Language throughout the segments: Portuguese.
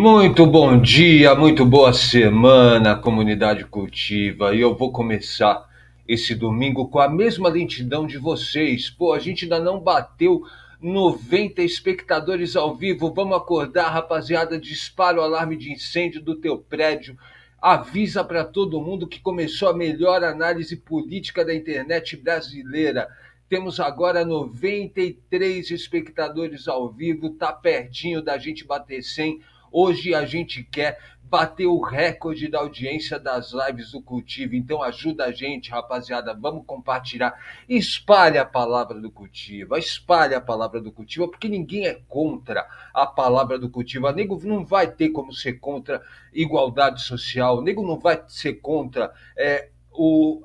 Muito bom dia, muito boa semana, comunidade cultiva. E eu vou começar esse domingo com a mesma lentidão de vocês. Pô, a gente ainda não bateu 90 espectadores ao vivo. Vamos acordar, rapaziada. Dispara o alarme de incêndio do teu prédio. Avisa para todo mundo que começou a melhor análise política da internet brasileira. Temos agora 93 espectadores ao vivo, tá pertinho da gente bater 100. Hoje a gente quer bater o recorde da audiência das lives do Cultivo. Então ajuda a gente, rapaziada. Vamos compartilhar. Espalhe a palavra do Cultivo. Espalhe a palavra do Cultivo, porque ninguém é contra a palavra do Cultivo. A nego não vai ter como ser contra igualdade social. O nego não vai ser contra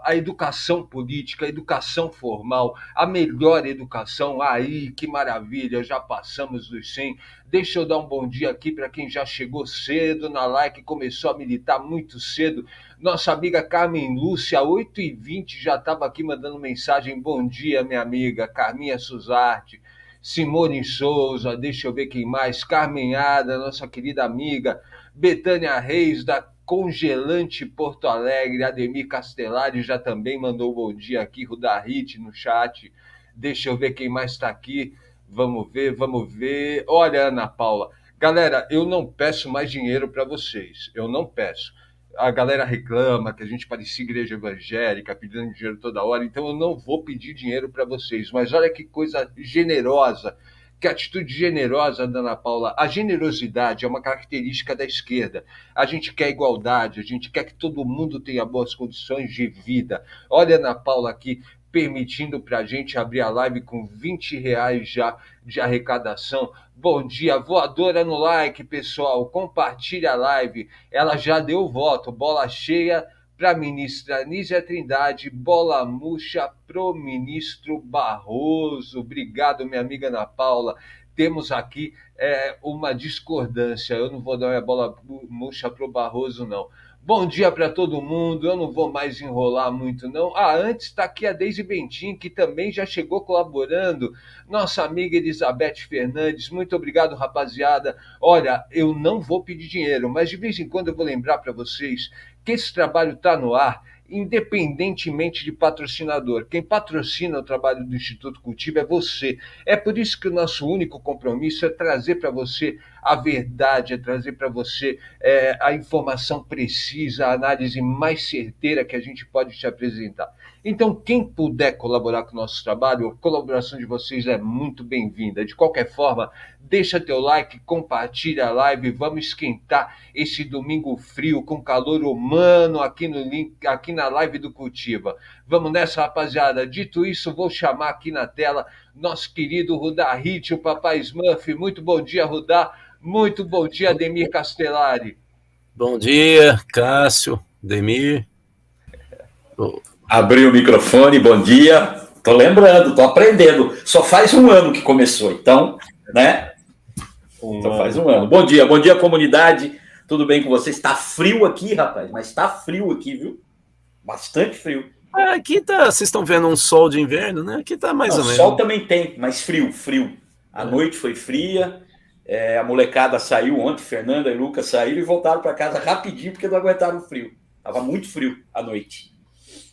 a educação política, a educação formal, a melhor educação. Aí, que maravilha, já passamos dos 100. Deixa eu dar um bom dia aqui para quem já chegou cedo na live, começou a militar muito cedo. Nossa amiga Carmen Lúcia, 8h20, já estava aqui mandando mensagem. Bom dia, minha amiga Carminha Suzarte. Simone Souza, deixa eu ver quem mais. Carmenhada, nossa querida amiga. Betânia Reis, da Congelante Porto Alegre. Ademir Castellari já também mandou bom dia aqui. Rudahit no chat. Deixa eu ver quem mais está aqui. Vamos ver, vamos ver. Olha, Ana Paula. Galera, eu não peço mais dinheiro para vocês. Eu não peço. A galera reclama que a gente parecia igreja evangélica, pedindo dinheiro toda hora. Então eu não vou pedir dinheiro para vocês. Mas olha que coisa generosa. Que atitude generosa, Ana Paula. A generosidade é uma característica da esquerda. A gente quer igualdade, a gente quer que todo mundo tenha boas condições de vida. Olha, Ana Paula, aqui permitindo para a gente abrir a live com R$ 20 já de arrecadação. Bom dia, voadora no like, pessoal. Compartilha a live. Ela já deu voto. Bola cheia para a ministra Nízia Trindade, bola murcha pro ministro Barroso. Obrigado, minha amiga Ana Paula. Temos aqui uma discordância. Eu não vou dar minha bola murcha pro Barroso, não. Bom dia para todo mundo, eu não vou mais enrolar muito, não. Antes está aqui a Deise Bentin, que também já chegou colaborando. Nossa amiga Elizabeth Fernandes, muito obrigado, rapaziada. Olha, eu não vou pedir dinheiro, mas de vez em quando eu vou lembrar para vocês que esse trabalho está no ar, independentemente de patrocinador. Quem patrocina o trabalho do Instituto Cultivo é você. É por isso que o nosso único compromisso é trazer para você a verdade, é trazer para você a informação precisa, a análise mais certeira que a gente pode te apresentar. Então, quem puder colaborar com o nosso trabalho, a colaboração de vocês é muito bem-vinda. De qualquer forma, deixa teu like, compartilha a live, vamos esquentar esse domingo frio com calor humano aqui no link, aqui na live do Cultiva. Vamos nessa, rapaziada. Dito isso, vou chamar aqui na tela nosso querido Rudahit, o Papai Smurf. Muito bom dia, Rudá. Muito bom dia, Ademir Castellari. Bom dia, Cássio, Ademir. Abri o microfone, bom dia. Tô lembrando, tô aprendendo. Só faz um ano que começou, então, né? Então faz um ano. Bom dia, comunidade. Tudo bem com vocês? Tá frio aqui, rapaz, mas tá frio aqui, viu? Bastante frio. Aqui tá, vocês estão vendo um sol de inverno, né? Aqui tá mais ou menos. Sol também tem, mas frio. A noite foi fria. A molecada saiu ontem, Fernanda e Lucas saíram e voltaram para casa rapidinho porque não aguentaram o frio. Tava muito frio à noite.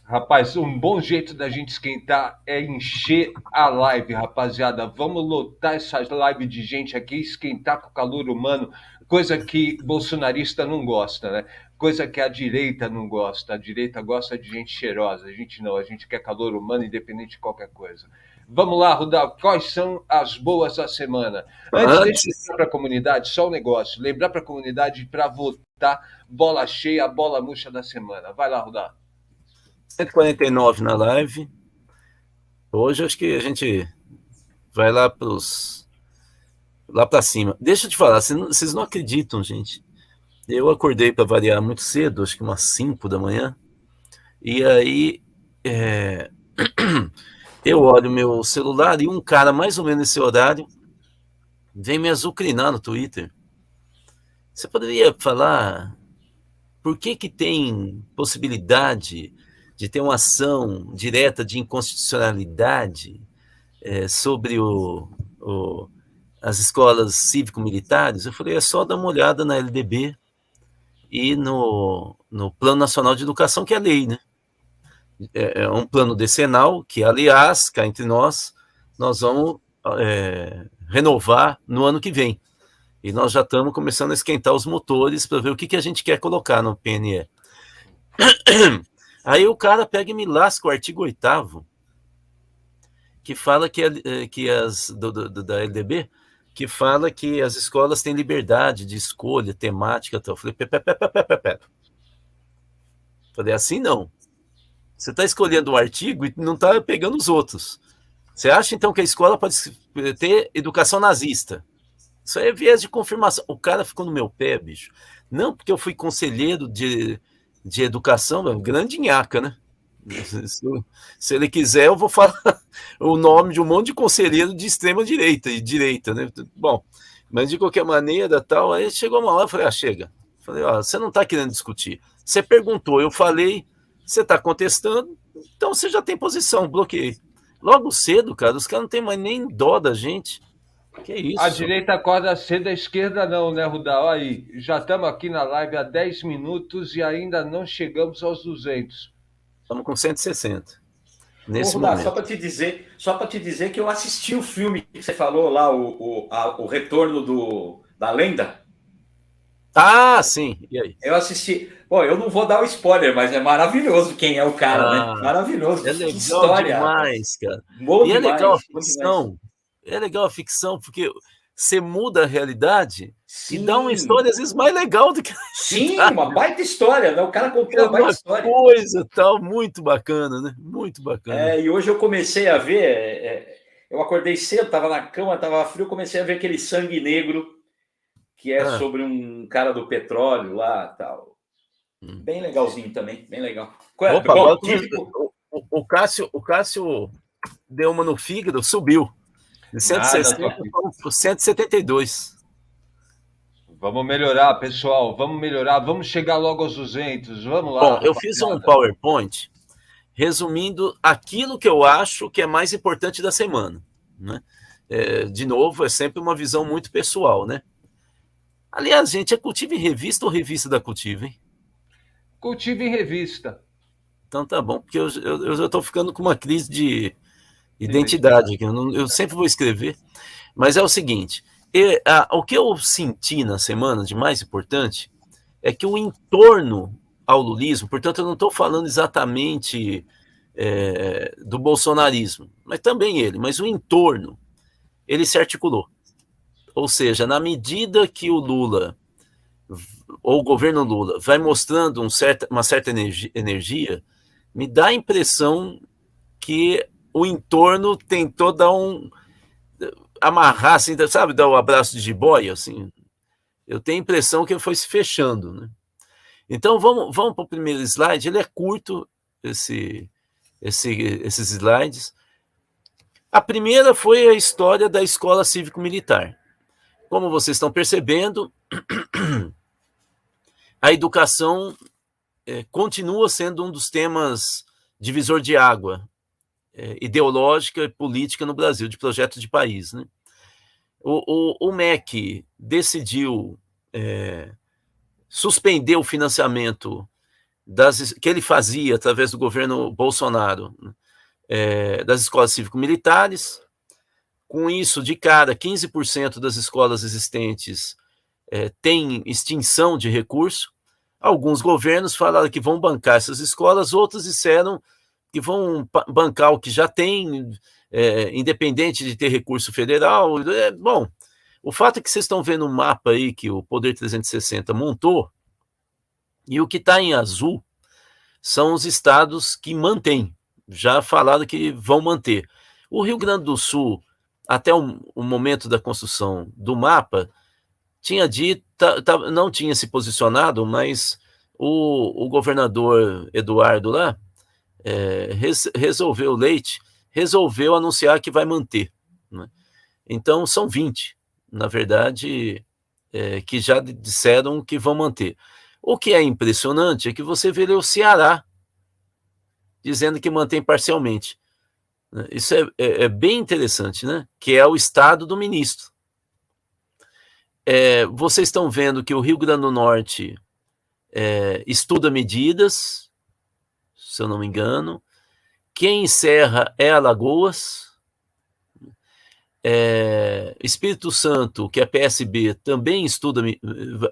Rapaz, um bom jeito da gente esquentar é encher a live, rapaziada. Vamos lotar essa live de gente aqui, esquentar com o calor humano, coisa que bolsonarista não gosta, né? Coisa que a direita não gosta. A direita gosta de gente cheirosa, a gente não, a gente quer calor humano independente de qualquer coisa. Vamos lá, Rudal, quais são as boas da semana? Antes de lembrar para a comunidade, só um negócio, lembrar para a comunidade para votar bola cheia, a bola murcha da semana. Vai lá, Rudal. 149 na live. Hoje acho que a gente vai lá para cima. Deixa eu te falar, vocês não acreditam, gente. Eu acordei para variar muito cedo, acho que umas 5 da manhã. E aí eu olho meu celular e um cara mais ou menos nesse horário vem me azucrinar no Twitter. Você poderia falar por que tem possibilidade de ter uma ação direta de inconstitucionalidade sobre as escolas cívico-militares, eu falei, é só dar uma olhada na LDB e no Plano Nacional de Educação, que é a lei, né? É um plano decenal que, aliás, cá entre nós vamos renovar no ano que vem. E nós já estamos começando a esquentar os motores para ver o que a gente quer colocar no PNE. Aí o cara pega e me lasca o artigo 8º, que fala que da LDB, que fala que as escolas têm liberdade de escolha temática. Então, eu falei, falei, assim não. Você está escolhendo um artigo e não está pegando os outros. Você acha, então, que a escola pode ter educação nazista? Isso aí é viés de confirmação. O cara ficou no meu pé, bicho. Não, porque eu fui conselheiro de educação, grande nhaca, né? Se ele quiser, eu vou falar o nome de um monte de conselheiro de extrema direita e direita, né? Bom, mas de qualquer maneira, tal, aí chegou uma hora, eu falei, chega. Falei, você não está querendo discutir. Você perguntou, eu falei, você está contestando, então você já tem posição, bloqueei. Logo cedo, cara, os caras não tem mais nem dó da gente. Que isso? A direita acorda cedo, a esquerda não, né, Rudá? Olha aí, já estamos aqui na live há 10 minutos e ainda não chegamos aos 200. Estamos com 160. Nesse Rudá, momento. Só para te dizer que eu assisti o filme que você falou lá, o Retorno da Lenda. Ah, sim. E aí? Eu assisti. Bom, eu não vou dar o spoiler, mas é maravilhoso quem é o cara, né? Maravilhoso. É legal história, demais, cara. Bom e demais, é legal a ficção. É legal a ficção, porque você muda a realidade e dá uma história, às vezes, mais legal do que a Sim, uma baita história, né? O cara contou uma baita história. Coisa tal, muito bacana, né? Muito bacana. E hoje eu comecei a ver, eu acordei cedo, estava na cama, estava frio, comecei a ver aquele Sangue Negro, que é sobre um cara do petróleo lá, tal. Bem legalzinho também, bem legal. Opa, bom, o Cássio deu uma no fígado, subiu. De 160 para 172. Vamos melhorar, pessoal. Vamos melhorar. Vamos chegar logo aos 200. Vamos lá. Bom, eu fiz um PowerPoint resumindo aquilo que eu acho que é mais importante da semana, né? De novo, é sempre uma visão muito pessoal, né? Aliás, gente, é Cultiva em Revista ou Revista da Cultiva, hein? Cultiva em Revista. Então tá bom, porque eu já estou ficando com uma crise de identidade. Eu sempre vou escrever. Mas é o seguinte, o que eu senti na semana de mais importante é que o entorno ao lulismo, portanto eu não estou falando exatamente do bolsonarismo, mas também mas o entorno, ele se articulou. Ou seja, na medida que o Lula, ou o governo Lula, vai mostrando uma certa energia, me dá a impressão que o entorno tentou amarrar, assim, sabe, dar o abraço de jiboia, assim. Eu tenho a impressão que ele foi se fechando, né? Então, vamos para o primeiro slide. Ele é curto, esses slides. A primeira foi a história da Escola Cívico-Militar. Como vocês estão percebendo, a educação continua sendo um dos temas divisor de água ideológica e política no Brasil, de projeto de país, né? O MEC decidiu suspender o financiamento que ele fazia através do governo Bolsonaro, das escolas cívico-militares. Com isso, de cara, 15% das escolas existentes têm extinção de recurso. Alguns governos falaram que vão bancar essas escolas, outros disseram que vão bancar o que já tem, independente de ter recurso federal. Bom, o fato é que vocês estão vendo um mapa aí que o Poder 360 montou, e o que está em azul são os estados que mantêm, já falaram que vão manter. O Rio Grande do Sul, até o momento da construção do mapa, tinha dito, não tinha se posicionado, mas o governador Eduardo lá, resolveu anunciar que vai manter, né? Então são 20, na verdade, que já disseram que vão manter. O que é impressionante é que você vê o Ceará dizendo que mantém parcialmente. Isso é bem interessante, né? Que é o estado do ministro. vocês estão vendo que o Rio Grande do Norte estuda medidas, se eu não me engano. Quem encerra é Alagoas. Espírito Santo, que é PSB, também estuda,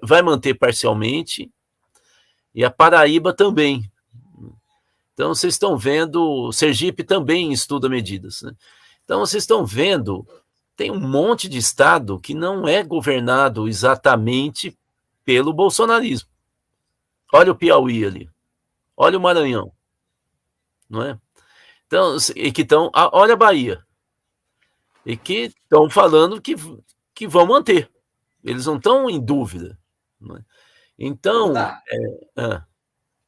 vai manter parcialmente. E a Paraíba também. Então, vocês estão vendo, Sergipe também estuda medidas, né? Então, vocês estão vendo, tem um monte de estado que não é governado exatamente pelo bolsonarismo. Olha o Piauí ali, olha o Maranhão, não é? Então, e que estão, olha a Bahia, e que estão falando que vão manter, eles não estão em dúvida, não é? Então,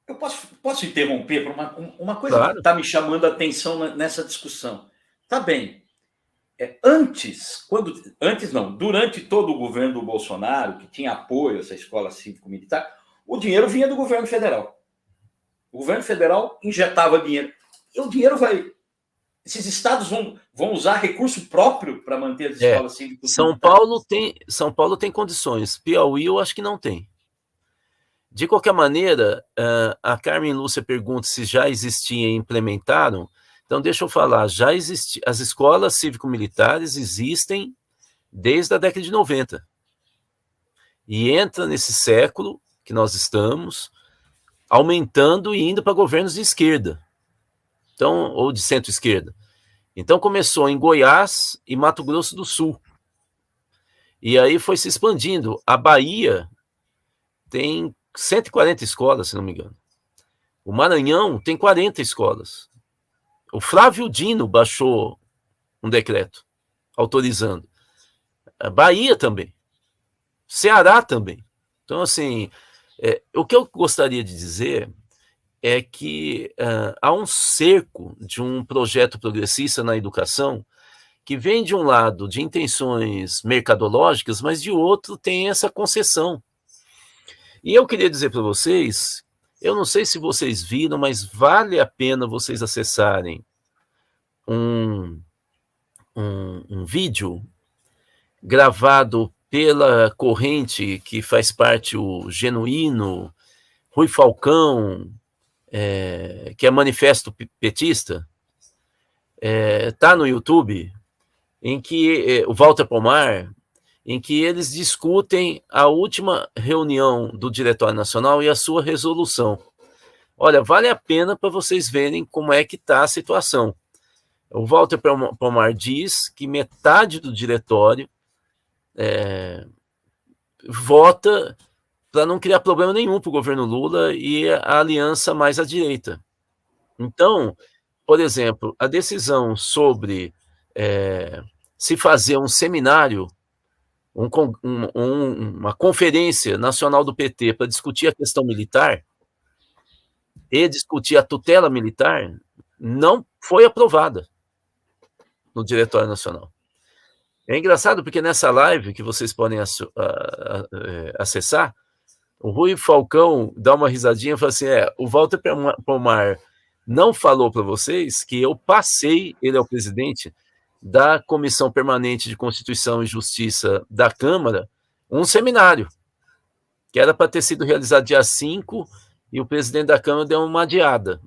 eu posso interromper por uma coisa claro. que está me chamando a atenção nessa discussão. Tá bem. Durante todo o governo do Bolsonaro, que tinha apoio a essa escola cívico-militar, o dinheiro vinha do governo federal. O governo federal injetava dinheiro. E o dinheiro vai. Esses estados vão usar recurso próprio para manter as escolas cívico-militares? São Paulo tem condições. Piauí eu acho que não tem. De qualquer maneira, a Carmen Lúcia pergunta se já existia e implementaram. Então, deixa eu falar, já existe, as escolas cívico-militares existem desde a década de 90. E entra nesse século que nós estamos, aumentando e indo para governos de esquerda, então, ou de centro-esquerda. Então, começou em Goiás e Mato Grosso do Sul. E aí foi se expandindo. A Bahia tem 140 escolas, se não me engano. O Maranhão tem 40 escolas. O Flávio Dino baixou um decreto autorizando. A Bahia também. Ceará também. Então, assim, o que eu gostaria de dizer é que há um cerco de um projeto progressista na educação que vem de um lado de intenções mercadológicas, mas de outro tem essa concessão. E eu queria dizer para vocês, eu não sei se vocês viram, mas vale a pena vocês acessarem um vídeo gravado pela corrente que faz parte o Genuíno, Rui Falcão, que é Manifesto Petista, está no YouTube, em que o Walter Pomar, em que eles discutem a última reunião do Diretório Nacional e a sua resolução. Olha, vale a pena para vocês verem como é que está a situação. O Walter Pomar diz que metade do diretório vota para não criar problema nenhum para o governo Lula e a aliança mais à direita. Então, por exemplo, a decisão sobre se fazer um seminário, uma conferência nacional do PT para discutir a questão militar e discutir a tutela militar, não foi aprovada no Diretório Nacional. É engraçado porque nessa live que vocês podem acessar, o Rui Falcão dá uma risadinha e fala assim, o Walter Pomar não falou para vocês que eu passei, ele é o presidente da Comissão Permanente de Constituição e Justiça da Câmara, um seminário, que era para ter sido realizado dia 5, e o presidente da Câmara deu uma adiada,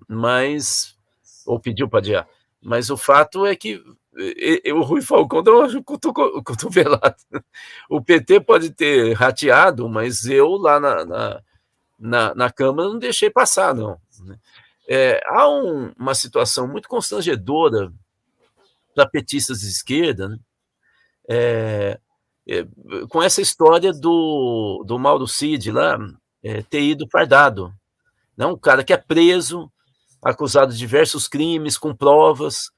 ou pediu para adiar. Mas o fato é que o Rui Falcão deu uma cotovelada. O PT pode ter rateado, mas eu lá na Câmara não deixei passar, não. Há uma situação muito constrangedora para petistas de esquerda, né? Com essa história do Mauro Cid lá ter ido fardado. Não? Um cara que é preso, acusado de diversos crimes, com provas,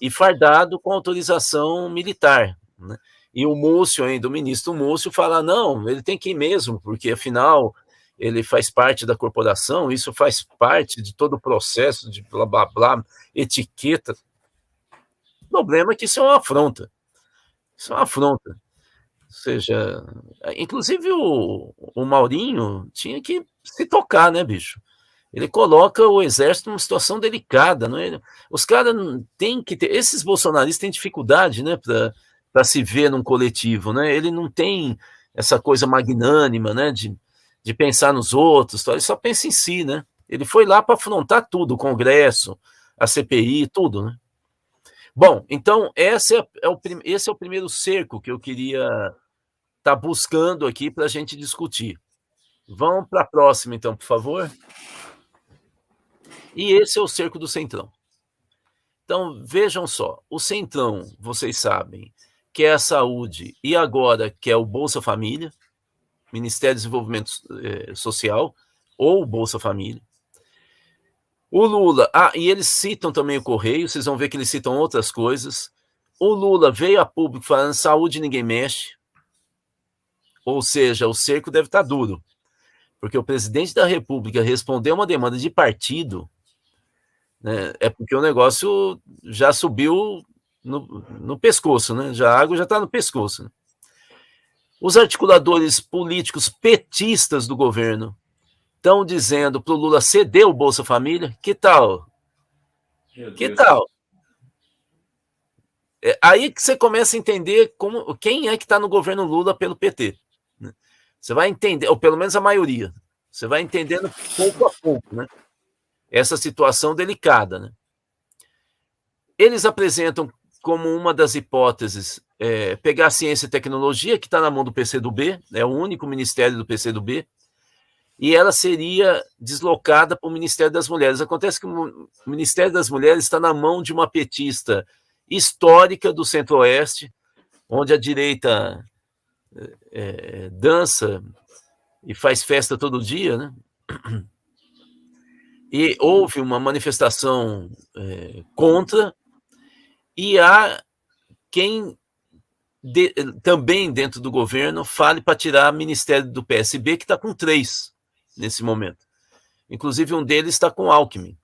e fardado com autorização militar, né? E o Múcio, ainda, o ministro Múcio, fala, não, ele tem que ir mesmo, porque afinal ele faz parte da corporação, isso faz parte de todo o processo de blá, blá, blá, etiqueta. O problema é que isso é uma afronta. Isso é uma afronta. Ou seja, inclusive o Maurinho tinha que se tocar, né, bicho? Ele coloca o exército numa situação delicada, não é? Os caras têm que ter... Esses bolsonaristas têm dificuldade, né, para se ver num coletivo, né? Ele não tem essa coisa magnânima, né, de pensar nos outros, ele só pensa em si, né? Ele foi lá para afrontar tudo, o Congresso, a CPI, tudo, né? Bom, então esse é o primeiro cerco que eu queria estar buscando aqui para a gente discutir. Vamos para a próxima, então, por favor. E esse é o cerco do Centrão. Então, vejam só, o Centrão, vocês sabem, que é a saúde, e agora que é o Bolsa Família, Ministério do Desenvolvimento Social, ou Bolsa Família. O Lula, e eles citam também o Correio, vocês vão ver que eles citam outras coisas. O Lula veio a público falando saúde ninguém mexe, ou seja, o cerco deve estar duro, porque o presidente da República respondeu uma demanda de partido, né, é porque o negócio já subiu no pescoço, né? A água já está no pescoço. Né? Os articuladores políticos petistas do governo estão dizendo para o Lula ceder o Bolsa Família. Que tal? Que tal? É aí que você começa a entender quem é que está no governo Lula pelo PT. Né? Você vai entender, ou pelo menos a maioria. Você vai entendendo pouco a pouco, né? Essa situação delicada. Né? Eles apresentam como uma das hipóteses pegar a ciência e tecnologia, que está na mão do PCdoB, é o único ministério do PCdoB, e ela seria deslocada para o Ministério das Mulheres. Acontece que o Ministério das Mulheres está na mão de uma petista histórica do Centro-Oeste, onde a direita dança e faz festa todo dia, né? E houve uma manifestação contra, e há quem também dentro do governo fale para tirar o ministério do PSB, que está com 3 nesse momento. Inclusive um deles está com Alckmin.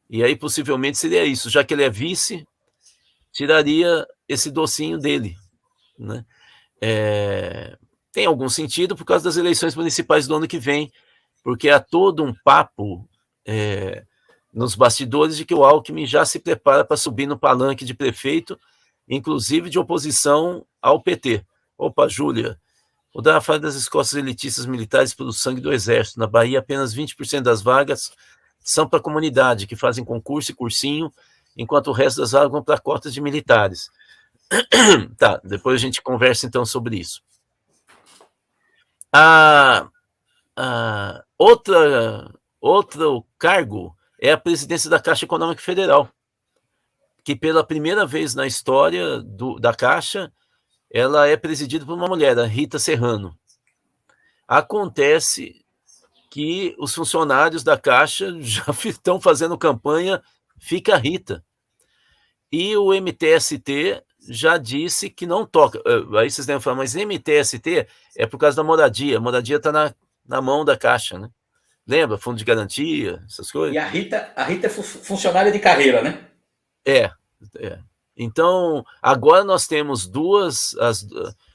E aí possivelmente seria isso, já que ele é vice, tiraria esse docinho dele. Né? Tem algum sentido por causa das eleições municipais do ano que vem, porque há todo um papo nos bastidores de que o Alckmin já se prepara para subir no palanque de prefeito, inclusive de oposição ao PT. Opa, Júlia, o da fala das escolas elitistas militares pelo sangue do Exército. Na Bahia, apenas 20% das vagas são para a comunidade, que fazem concurso e cursinho, enquanto o resto das vagas vão para cotas de militares. Tá, depois a gente conversa então sobre isso. Outro cargo é a presidência da Caixa Econômica Federal, que pela primeira vez na história da Caixa, ela é presidida por uma mulher, a Rita Serrano. Acontece que os funcionários da Caixa já estão fazendo campanha Fica Rita. E o MTST já disse que não toca. Aí vocês devem falar, mas MTST é por causa da moradia. A moradia está na mão da Caixa, né? Lembra? Fundo de garantia, essas coisas. E a Rita é funcionária de carreira, né? Então, agora nós temos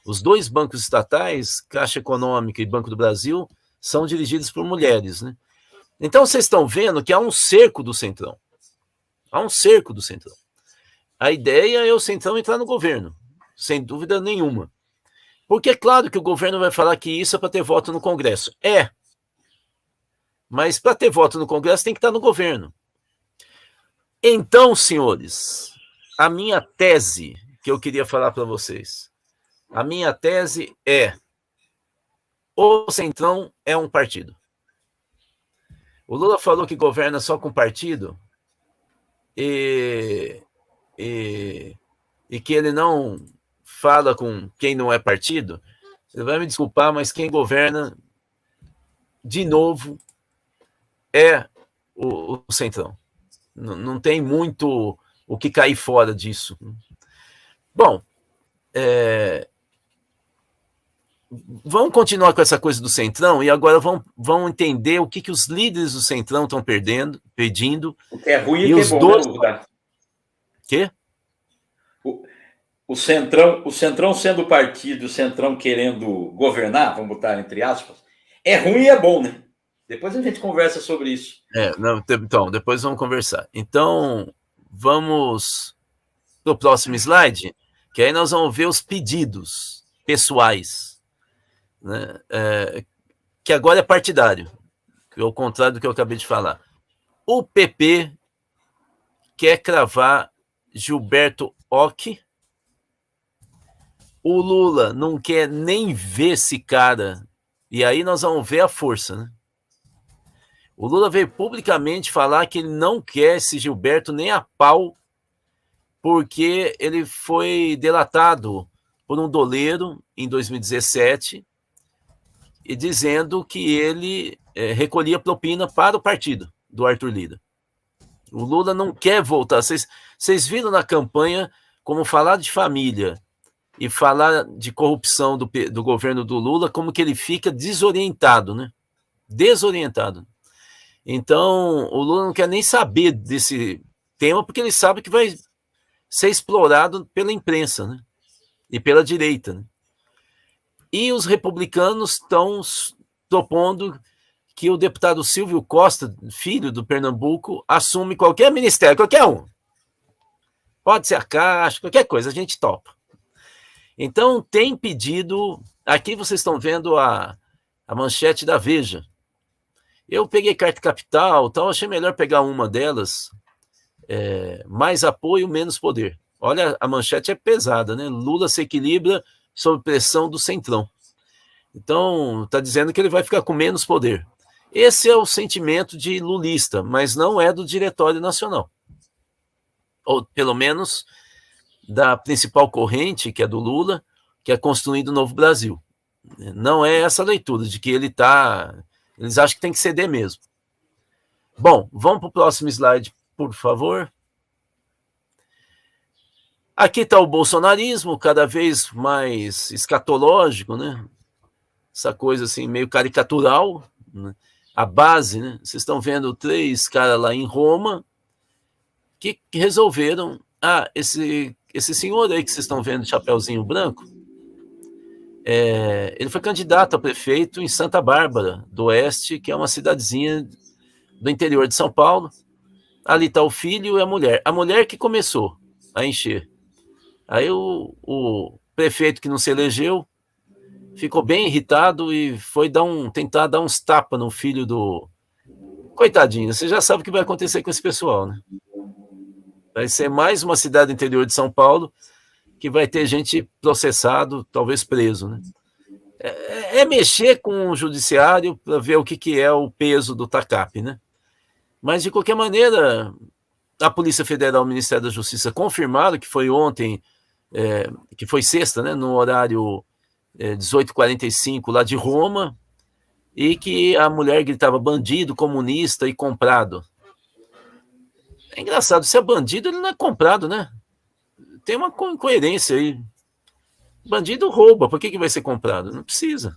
os 2 bancos estatais, Caixa Econômica e Banco do Brasil, são dirigidos por mulheres, né? Então, vocês estão vendo que há um cerco do Centrão. Há um cerco do Centrão. A ideia é o Centrão entrar no governo, sem dúvida nenhuma. Porque é claro que o governo vai falar que isso é para ter voto no Congresso. Mas para ter voto no Congresso tem que estar no governo. Então, senhores, a minha tese que eu queria falar para vocês, a minha tese é: o Centrão é um partido. O Lula falou que governa só com partido e que ele não fala com quem não é partido. Você vai me desculpar, mas quem governa, de novo, é o Centrão. Não tem muito o que cair fora disso. Bom, vamos continuar com essa coisa do Centrão e agora vamos entender o que os líderes do Centrão estão pedindo. O que é ruim e o que é bom. Quê? O Centrão sendo partido, o Centrão querendo governar, vamos botar entre aspas, é ruim e é bom, né? Depois a gente conversa sobre isso. Então, depois vamos conversar. Então, vamos para o próximo slide, que aí nós vamos ver os pedidos pessoais né, que agora é partidário, que é o contrário do que eu acabei de falar. O PP quer cravar Gilberto Ock. O Lula não quer nem ver esse cara. E aí nós vamos ver a força, né? O Lula veio publicamente falar que ele não quer esse Gilberto nem a pau, porque ele foi delatado por um doleiro em 2017 e dizendo que ele recolhia propina para o partido do Arthur Lira. O Lula não quer voltar. Vocês viram na campanha como falar de família e falar de corrupção do governo do Lula, como que ele fica desorientado, né? Desorientado. Então, o Lula não quer nem saber desse tema, porque ele sabe que vai ser explorado pela imprensa, né? E pela direita, né? E os republicanos estão propondo que o deputado Silvio Costa, filho do Pernambuco, assume qualquer ministério, qualquer um. Pode ser a Caixa, qualquer coisa, a gente topa. Então, tem pedido... Aqui vocês estão vendo a manchete da Veja. Eu peguei Carta Capital, então achei melhor pegar uma delas. Mais apoio, menos poder. Olha, a manchete é pesada, né? Lula se equilibra sob pressão do Centrão. Então, está dizendo que ele vai ficar com menos poder. Esse é o sentimento de lulista, mas não é do Diretório Nacional. Ou, pelo menos, da principal corrente, que é do Lula, que é construindo o Novo Brasil. Não é essa leitura de que ele está... Eles acham que tem que ceder mesmo. Bom, vamos para o próximo slide, por favor. Aqui está o bolsonarismo, cada vez mais escatológico, né? Essa coisa assim, meio caricatural, né? A base, né? Vocês estão vendo 3 caras lá em Roma que resolveram... esse senhor aí que vocês estão vendo, chapeuzinho branco, ele foi candidato a prefeito em Santa Bárbara do Oeste, que é uma cidadezinha do interior de São Paulo. Ali está o filho e a mulher. A mulher que começou a encher. Aí o prefeito que não se elegeu ficou bem irritado e foi tentar dar uns tapas no filho do... Coitadinho, você já sabe o que vai acontecer com esse pessoal, né? Vai ser mais uma cidade do interior de São Paulo que vai ter gente processado, talvez preso, né? Mexer com o judiciário para ver o que é o peso do TACAP, né? Mas, de qualquer maneira, a Polícia Federal e o Ministério da Justiça confirmaram que foi ontem, que foi sexta, né, no horário 18h45 lá de Roma, e que a mulher gritava bandido, comunista e comprado. É engraçado, se é bandido, ele não é comprado, né? Tem uma incoerência aí. Bandido rouba, por que vai ser comprado? Não precisa.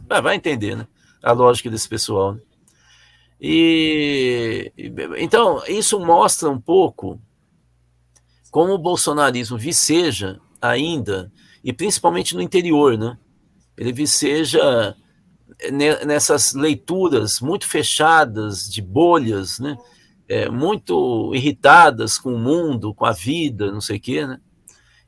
Vai entender, né? A lógica desse pessoal. Né? Então, isso mostra um pouco como o bolsonarismo viceja ainda, e principalmente no interior, né? Ele viceja nessas leituras muito fechadas, de bolhas, né? Muito irritadas com o mundo, com a vida, não sei o quê, né?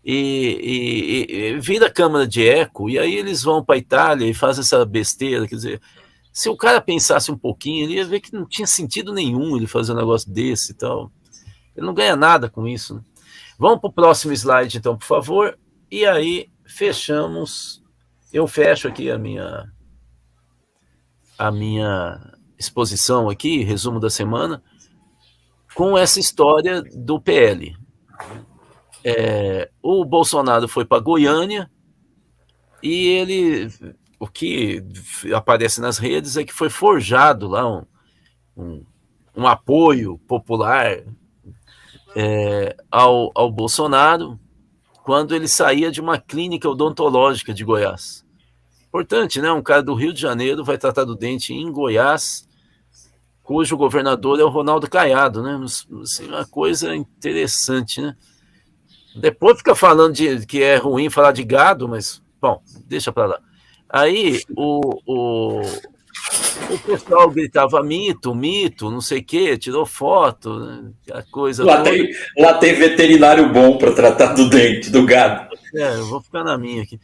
E vira câmara de eco, e aí eles vão para a Itália e fazem essa besteira. Quer dizer, se o cara pensasse um pouquinho, ele ia ver que não tinha sentido nenhum ele fazer um negócio desse e tal. Ele não ganha nada com isso, né? Vamos para o próximo slide, então, por favor. E aí, fechamos. Eu fecho aqui a minha exposição aqui, resumo da semana, com essa história do PL. O Bolsonaro foi para Goiânia e o que aparece nas redes é que foi forjado lá um apoio popular ao Bolsonaro quando ele saía de uma clínica odontológica de Goiás. Importante, né? Um cara do Rio de Janeiro vai tratar do dente em Goiás, cujo governador é o Ronaldo Caiado, né? Assim, uma coisa interessante, né? Depois fica falando que é ruim falar de gado, mas, bom, deixa para lá. Aí o pessoal gritava mito, não sei o quê, tirou foto, né? A coisa lá tem veterinário bom para tratar do dente, do gado. Eu vou ficar na minha aqui.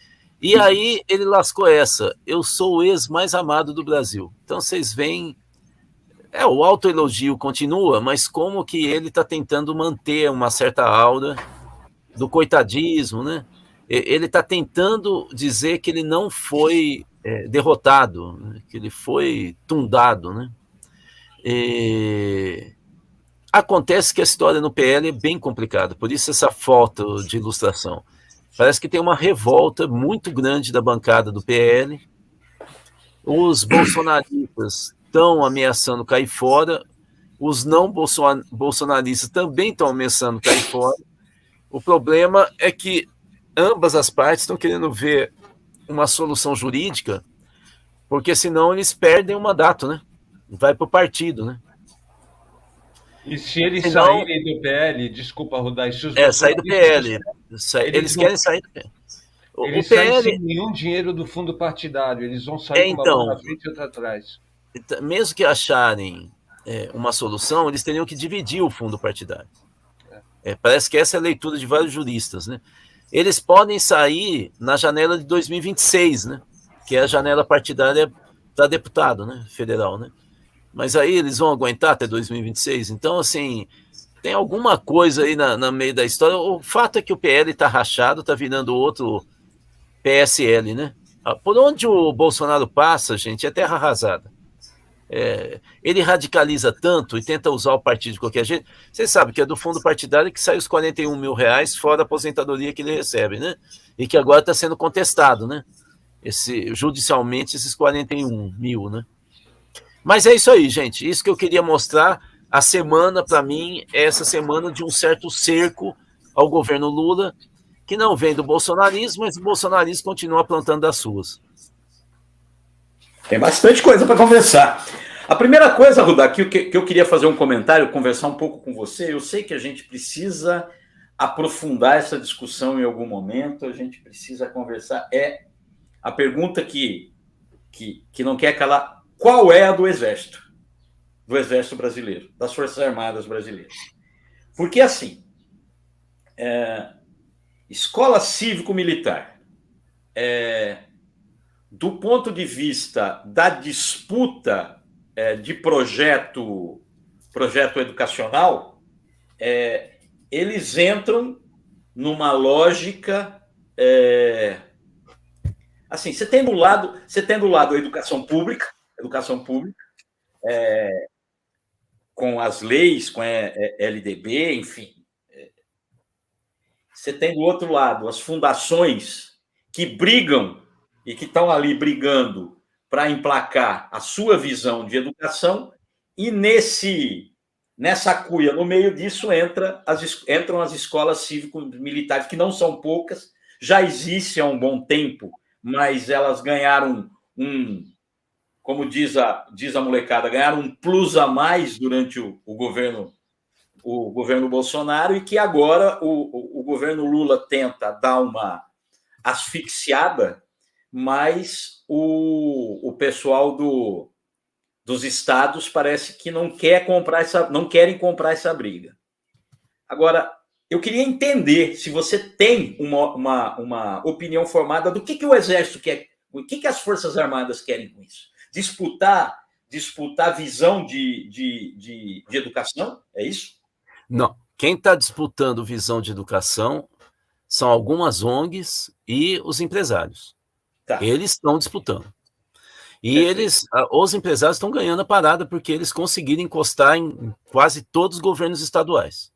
E aí ele lascou essa. Eu sou o ex mais amado do Brasil. Então vocês veem, o autoelogio continua, mas como que ele está tentando manter uma certa aura do coitadismo, né? Ele está tentando dizer que ele não foi derrotado, né? Que ele foi tundado, né? Acontece que a história no PL é bem complicada, por isso essa foto de ilustração. Parece que tem uma revolta muito grande da bancada do PL. Os bolsonaristas estão ameaçando cair fora, os não bolsonaristas também estão ameaçando cair fora. O problema é que ambas as partes estão querendo ver uma solução jurídica, porque senão eles perdem o mandato, né? Vai para o partido, né? E se eles saírem do PL, desculpa, Rudai, se os sair do PL. Eles querem sair do PL. Eles saem sem nenhum dinheiro do fundo partidário, eles vão sair com uma mão na frente e outra atrás. Mesmo que acharem uma solução, eles teriam que dividir o fundo partidário. Parece que essa é a leitura de vários juristas, né? Eles podem sair na janela de 2026, né? Que é a janela partidária para deputado, né? Federal, né? Mas aí eles vão aguentar até 2026? Então, assim, tem alguma coisa aí no meio da história. O fato é que o PL está rachado, está virando outro PSL, né? Por onde o Bolsonaro passa, gente, é terra arrasada. Ele radicaliza tanto e tenta usar o partido de qualquer jeito. Vocês sabem que é do fundo partidário que sai os 41 mil reais fora a aposentadoria que ele recebe, né? E que agora está sendo contestado, né? Judicialmente, esses 41 mil, né? Mas é isso aí, gente. Isso que eu queria mostrar. A semana, para mim, é essa semana de um certo cerco ao governo Lula, que não vem do bolsonarismo, mas o bolsonarismo continua plantando das suas. Tem bastante coisa para conversar. A primeira coisa, Rudá, que eu queria fazer um comentário, conversar um pouco com você. Eu sei que a gente precisa aprofundar essa discussão em algum momento, a gente precisa conversar. A pergunta que não quer calar. Qual é a do Exército brasileiro, das Forças Armadas brasileiras? Porque, assim, escola cívico-militar, do ponto de vista da disputa de projeto educacional, eles entram numa lógica... assim, você tem do lado a educação pública, com as leis, com a LDB, enfim. Você tem do outro lado as fundações que brigam e que estão ali brigando para emplacar a sua visão de educação, e nessa cuia, no meio disso, entram as escolas cívico-militares, que não são poucas, já existem há um bom tempo, mas elas ganharam como diz a molecada, ganharam um plus a mais durante o governo Bolsonaro, e que agora o governo Lula tenta dar uma asfixiada, mas o pessoal dos estados parece que não querem comprar essa briga. Agora, eu queria entender se você tem uma opinião formada do que o Exército quer, o que as Forças Armadas querem com isso. Disputar visão de educação? É isso? Não. Quem está disputando visão de educação são algumas ONGs e os empresários. Tá. Eles estão disputando. E os empresários estão ganhando a parada porque eles conseguiram encostar em quase todos os governos estaduais,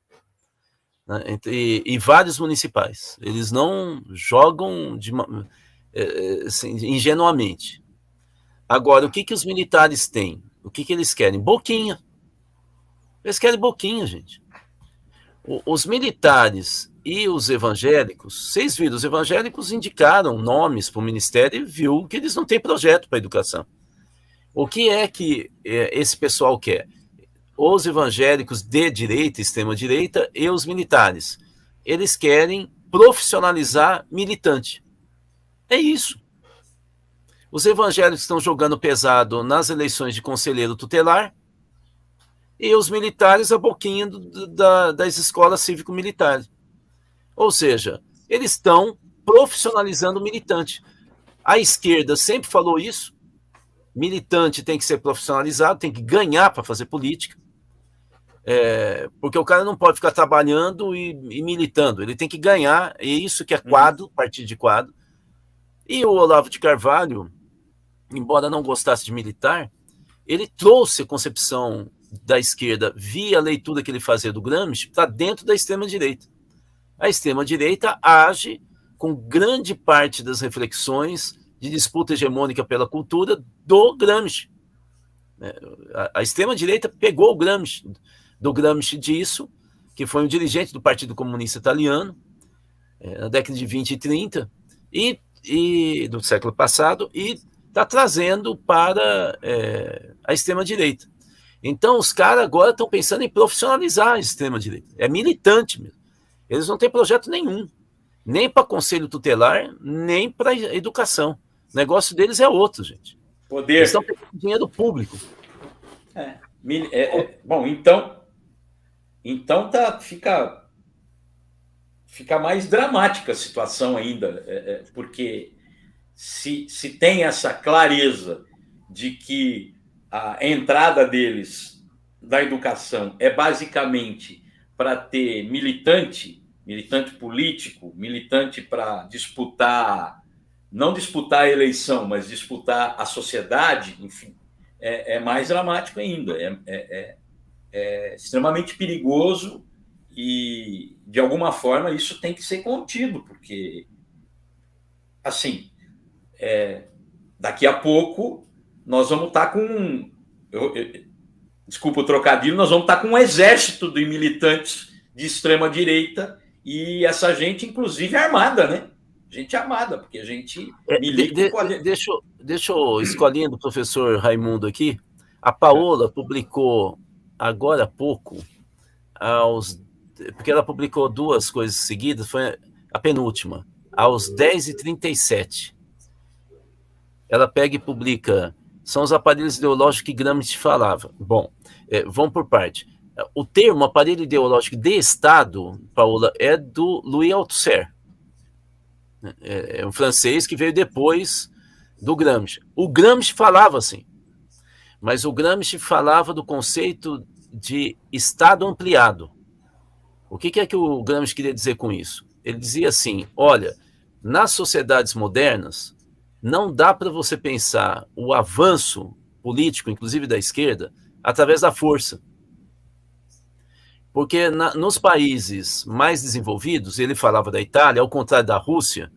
né, e vários municipais. Eles não jogam assim, ingenuamente. Agora, o que os militares têm? O que eles querem? Boquinha. Eles querem boquinha, gente. Os militares e os evangélicos, vocês viram, os evangélicos indicaram nomes para o ministério e viu que eles não têm projeto para a educação. O que é que esse pessoal quer? Os evangélicos de direita, extrema-direita, e os militares. Eles querem profissionalizar militante. É isso. Os evangélicos estão jogando pesado nas eleições de conselheiro tutelar e os militares a boquinha das escolas cívico-militares. Ou seja, eles estão profissionalizando o militante. A esquerda sempre falou isso. Militante tem que ser profissionalizado, tem que ganhar para fazer política. Porque o cara não pode ficar trabalhando e militando. Ele tem que ganhar, é isso que é quadro, partido de quadro. E o Olavo de Carvalho, embora não gostasse de militar, ele trouxe a concepção da esquerda via a leitura que ele fazia do Gramsci para dentro da extrema-direita. A extrema-direita age com grande parte das reflexões de disputa hegemônica pela cultura do Gramsci. A extrema-direita pegou o Gramsci, do Gramsci disso, que foi um dirigente do Partido Comunista Italiano, na década de 20 e 30, e do século passado, e está trazendo para a extrema-direita. Então, os caras agora estão pensando em profissionalizar a extrema-direita. É militante mesmo. Eles não têm projeto nenhum, nem para conselho tutelar, nem para educação. O negócio deles é outro, gente. Poder. Eles estão pegando dinheiro público. Bom, então fica mais dramática a situação ainda, porque se tem essa clareza de que a entrada deles da educação é basicamente para ter militante político, militante para não disputar a eleição, mas disputar a sociedade, enfim, é mais dramático ainda, é extremamente perigoso e, de alguma forma, isso tem que ser contido, porque, assim, daqui a pouco nós vamos estar com... desculpa o trocadilho, nós vamos estar com um exército de militantes de extrema-direita e essa gente, inclusive, armada, né? Gente armada, porque a gente milita... Deixa eu escolinha do professor Raimundo aqui. A Paola publicou agora há pouco, porque ela publicou duas coisas seguidas, foi a penúltima, aos 10h37. Ela pega e publica, são os aparelhos ideológicos que Gramsci falava. Bom, vamos por parte. O termo aparelho ideológico de Estado, Paola, é do Louis Althusser. É um francês que veio depois do Gramsci. O Gramsci falava assim, mas o Gramsci falava do conceito de Estado ampliado. O que é que o Gramsci queria dizer com isso? Ele dizia assim, olha, nas sociedades modernas, não dá para você pensar o avanço político, inclusive da esquerda, através da força. Porque nos países mais desenvolvidos, ele falava da Itália, ao contrário da Rússia,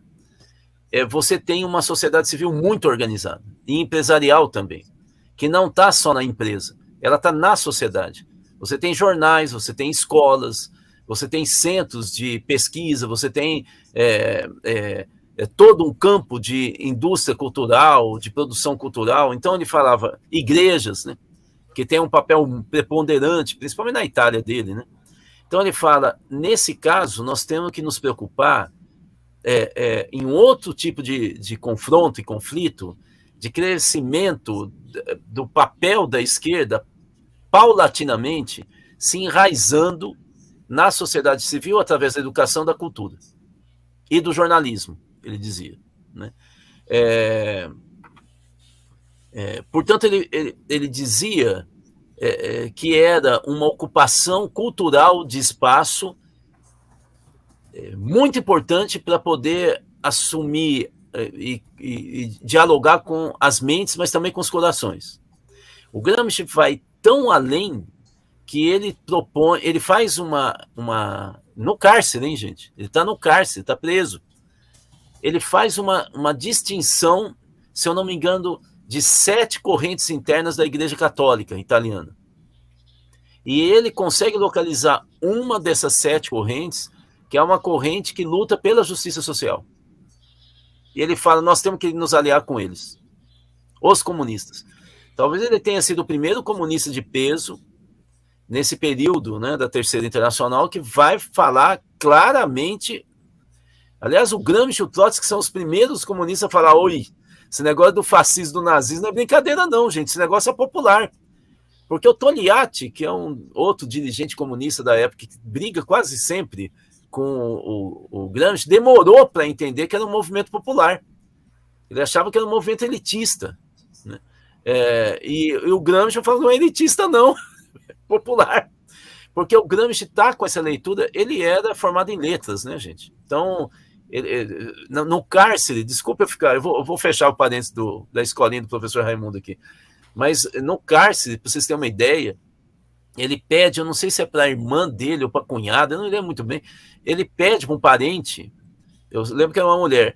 você tem uma sociedade civil muito organizada, e empresarial também, que não está só na empresa, ela está na sociedade. Você tem jornais, você tem escolas, você tem centros de pesquisa, você tem todo um campo de indústria cultural, de produção cultural. Então ele falava igrejas, né, que tem um papel preponderante, principalmente na Itália dele, né? Então ele fala, nesse caso, nós temos que nos preocupar em outro tipo de confronto e conflito, de crescimento do papel da esquerda, paulatinamente, se enraizando na sociedade civil através da educação, da cultura e do jornalismo, ele dizia, né? Portanto, ele dizia que era uma ocupação cultural de espaço muito importante para poder assumir e dialogar com as mentes, mas também com os corações. O Gramsci vai tão além que ele propõe, ele faz no cárcere, hein, gente? Ele está no cárcere, está preso. Ele faz uma distinção, se eu não me engano, de 7 correntes internas da Igreja Católica Italiana. E ele consegue localizar uma dessas 7 correntes, que é uma corrente que luta pela justiça social. E ele fala, nós temos que nos aliar com eles, os comunistas. Talvez ele tenha sido o primeiro comunista de peso nesse período, né, da Terceira Internacional, que vai falar claramente... Aliás, o Gramsci e o Trotsky são os primeiros comunistas a falar, oi, esse negócio do fascismo, do nazismo não é brincadeira não, gente, esse negócio é popular. Porque o Togliatti, que é um outro dirigente comunista da época, que briga quase sempre com o Gramsci, demorou para entender que era um movimento popular. Ele achava que era um movimento elitista, né? E o Gramsci falou, não é elitista não, popular. Porque o Gramsci está com essa leitura, ele era formado em letras, né, gente? Então, no cárcere, desculpa eu vou fechar o parênteses da escolinha do professor Raimundo aqui, mas no cárcere, para vocês terem uma ideia, ele pede, eu não sei se é para a irmã dele ou para a cunhada, eu não lembro muito bem, ele pede para um parente, eu lembro que era uma mulher,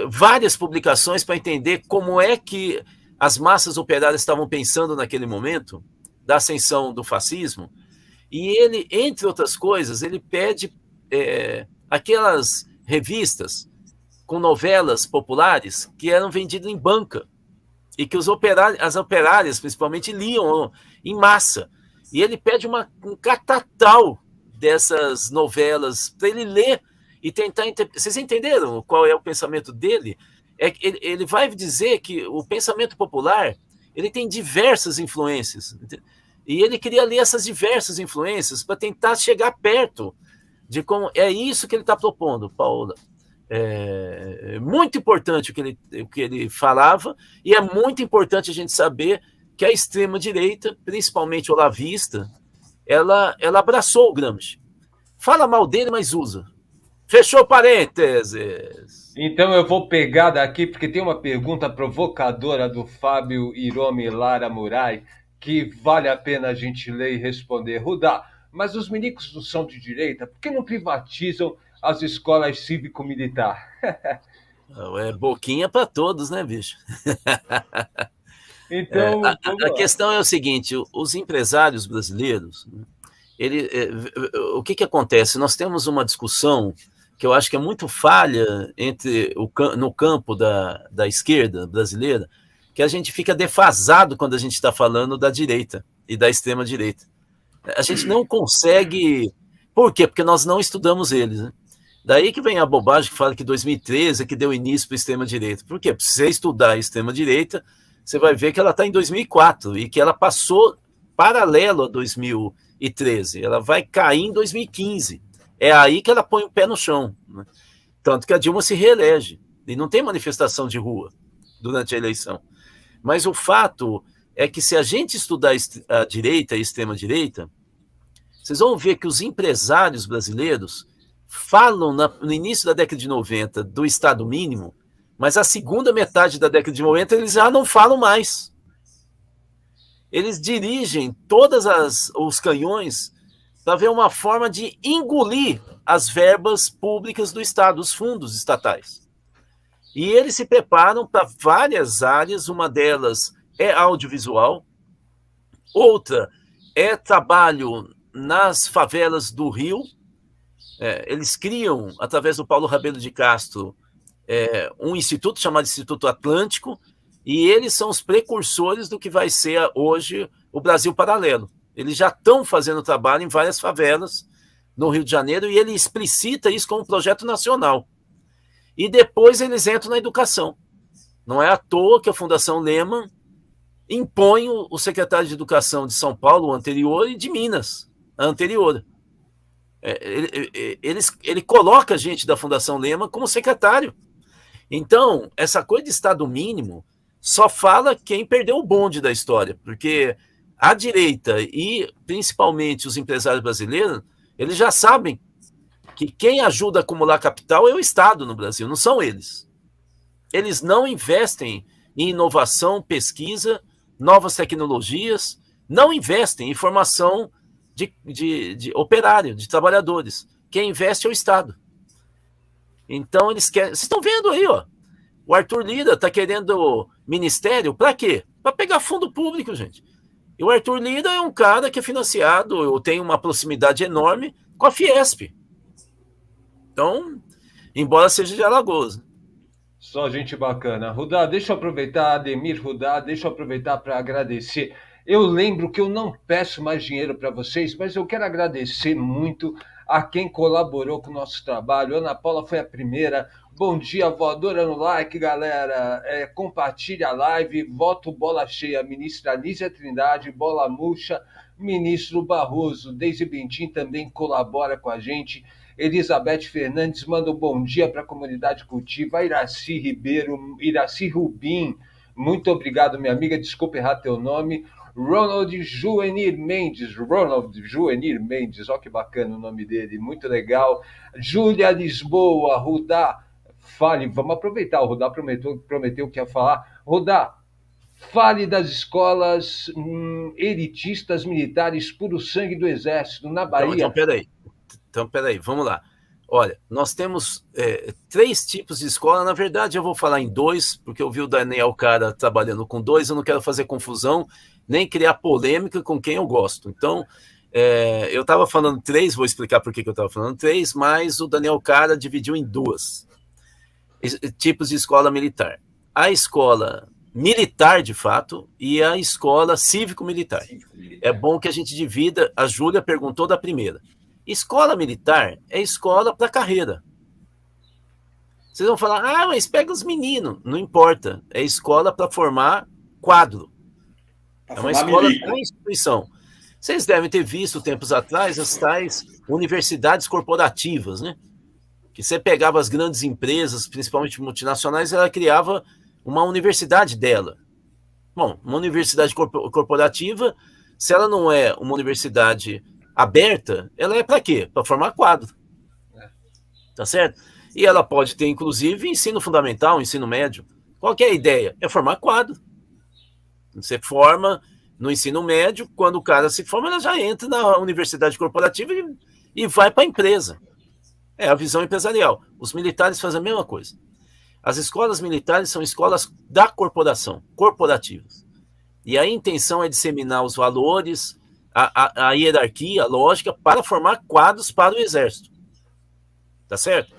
várias publicações para entender como é que as massas operárias estavam pensando naquele momento da ascensão do fascismo, e ele, entre outras coisas, ele pede aquelas revistas com novelas populares que eram vendidas em banca e que as operárias, principalmente, liam em massa. E ele pede um catatal dessas novelas para ele ler e tentar... Vocês entenderam qual é o pensamento dele? Ele vai dizer que o pensamento popular ele tem diversas influências. E ele queria ler essas diversas influências para tentar chegar perto de como... É isso que ele está propondo, Paola. É muito importante o que ele falava, e é muito importante a gente saber que a extrema-direita, principalmente o olavista, ela abraçou o Gramsci. Fala mal dele, mas usa. Fechou parênteses. Então eu vou pegar daqui, porque tem uma pergunta provocadora do Fábio Hiromi Lara Murai, que vale a pena a gente ler e responder. Rudá, mas os milicos não são de direita, por que não privatizam as escolas cívico-militar? É boquinha para todos, né, bicho? Então, a questão é o seguinte, os empresários brasileiros, o que acontece? Nós temos uma discussão que eu acho que é muito falha no campo da esquerda brasileira, que a gente fica defasado quando a gente está falando da direita e da extrema-direita. A gente não consegue... Por quê? Porque nós não estudamos eles, né? Daí que vem a bobagem que fala que 2013 é que deu início para a extrema-direita. Por quê? Se você estudar a extrema-direita, você vai ver que ela está em 2004 e que ela passou paralelo a 2013. Ela vai cair em 2015. É aí que ela põe o pé no chão, né? Tanto que a Dilma se reelege. E não tem manifestação de rua durante a eleição. Mas o fato é que se a gente estudar a direita e a extrema-direita, vocês vão ver que os empresários brasileiros falam no início da década de 90 do Estado mínimo, mas a segunda metade da década de 90 eles já não falam mais. Eles dirigem todos os canhões para ver uma forma de engolir as verbas públicas do Estado, os fundos estatais. E eles se preparam para várias áreas, uma delas é audiovisual, outra é trabalho nas favelas do Rio. Eles criam, através do Paulo Rabelo de Castro, um instituto chamado Instituto Atlântico, e eles são os precursores do que vai ser hoje o Brasil Paralelo. Eles já estão fazendo trabalho em várias favelas no Rio de Janeiro, e ele explicita isso como um projeto nacional. E depois eles entram na educação. Não é à toa que a Fundação Lehman impõe o secretário de Educação de São Paulo, o anterior, e de Minas, a anterior. Ele coloca a gente da Fundação Lehman como secretário. Então, essa coisa de Estado mínimo só fala quem perdeu o bonde da história, porque a direita e principalmente os empresários brasileiros, eles já sabem que quem ajuda a acumular capital é o Estado no Brasil, não são eles. Eles não investem em inovação, pesquisa, novas tecnologias, não investem em formação de operário, de trabalhadores. Quem investe é o Estado. Então, eles querem... Vocês estão vendo aí, ó. O Arthur Lira está querendo ministério para quê? Para pegar fundo público, gente. E o Arthur Lira é um cara que é financiado, ou tem uma proximidade enorme com a Fiesp. Então, embora seja de Alagoas. Só gente bacana. Rudá, deixa eu aproveitar, Ademir Rudá, deixa eu aproveitar para agradecer. Eu lembro que eu não peço mais dinheiro para vocês, mas eu quero agradecer muito a quem colaborou com o nosso trabalho. Ana Paula foi a primeira. Bom dia, voadora no like, galera. Compartilha a live, voto bola cheia. Ministra Anísia Trindade, bola murcha. Ministro Barroso, Deise Bentim também colabora com a gente. Elizabeth Fernandes manda um bom dia para a comunidade cultiva. Iraci Ribeiro, Iraci Rubim, muito obrigado, minha amiga, desculpe errar teu nome. Ronald Juvenir Mendes, olha que bacana o nome dele, muito legal. Júlia Lisboa, Rudá, fale, vamos aproveitar, o Rudá prometeu que ia falar. Rudá, fale das escolas elitistas militares puro sangue do Exército, na Bahia. Então, peraí, vamos lá. Olha, nós temos 3 tipos de escola. Na verdade, eu vou falar em 2, porque eu vi o Daniel Cara trabalhando com 2, eu não quero fazer confusão, nem criar polêmica com quem eu gosto. Então, eu estava falando 3, vou explicar por que eu estava falando 3, mas o Daniel Cara dividiu em 2 tipos de escola militar. A escola militar, de fato, e a escola cívico-militar. É bom que a gente divida. A Júlia perguntou da primeira. Escola militar é escola para carreira. Vocês vão falar, mas pega os meninos. Não importa. É escola para formar quadro. É uma escola da instituição. Vocês devem ter visto, tempos atrás, as tais universidades corporativas, né? Que você pegava as grandes empresas, principalmente multinacionais, ela criava uma universidade dela. Bom, uma universidade corporativa, se ela não é uma universidade aberta, ela é para quê? Para formar quadro. Tá certo? E ela pode ter, inclusive, ensino fundamental, ensino médio. Qual que é a ideia? É formar quadro. Você forma no ensino médio, quando o cara se forma, ela já entra na universidade corporativa e vai para a empresa. É a visão empresarial. Os militares fazem a mesma coisa. As escolas militares são escolas da corporação, corporativas. E a intenção é disseminar os valores, a hierarquia, a lógica, para formar quadros para o Exército. Tá certo?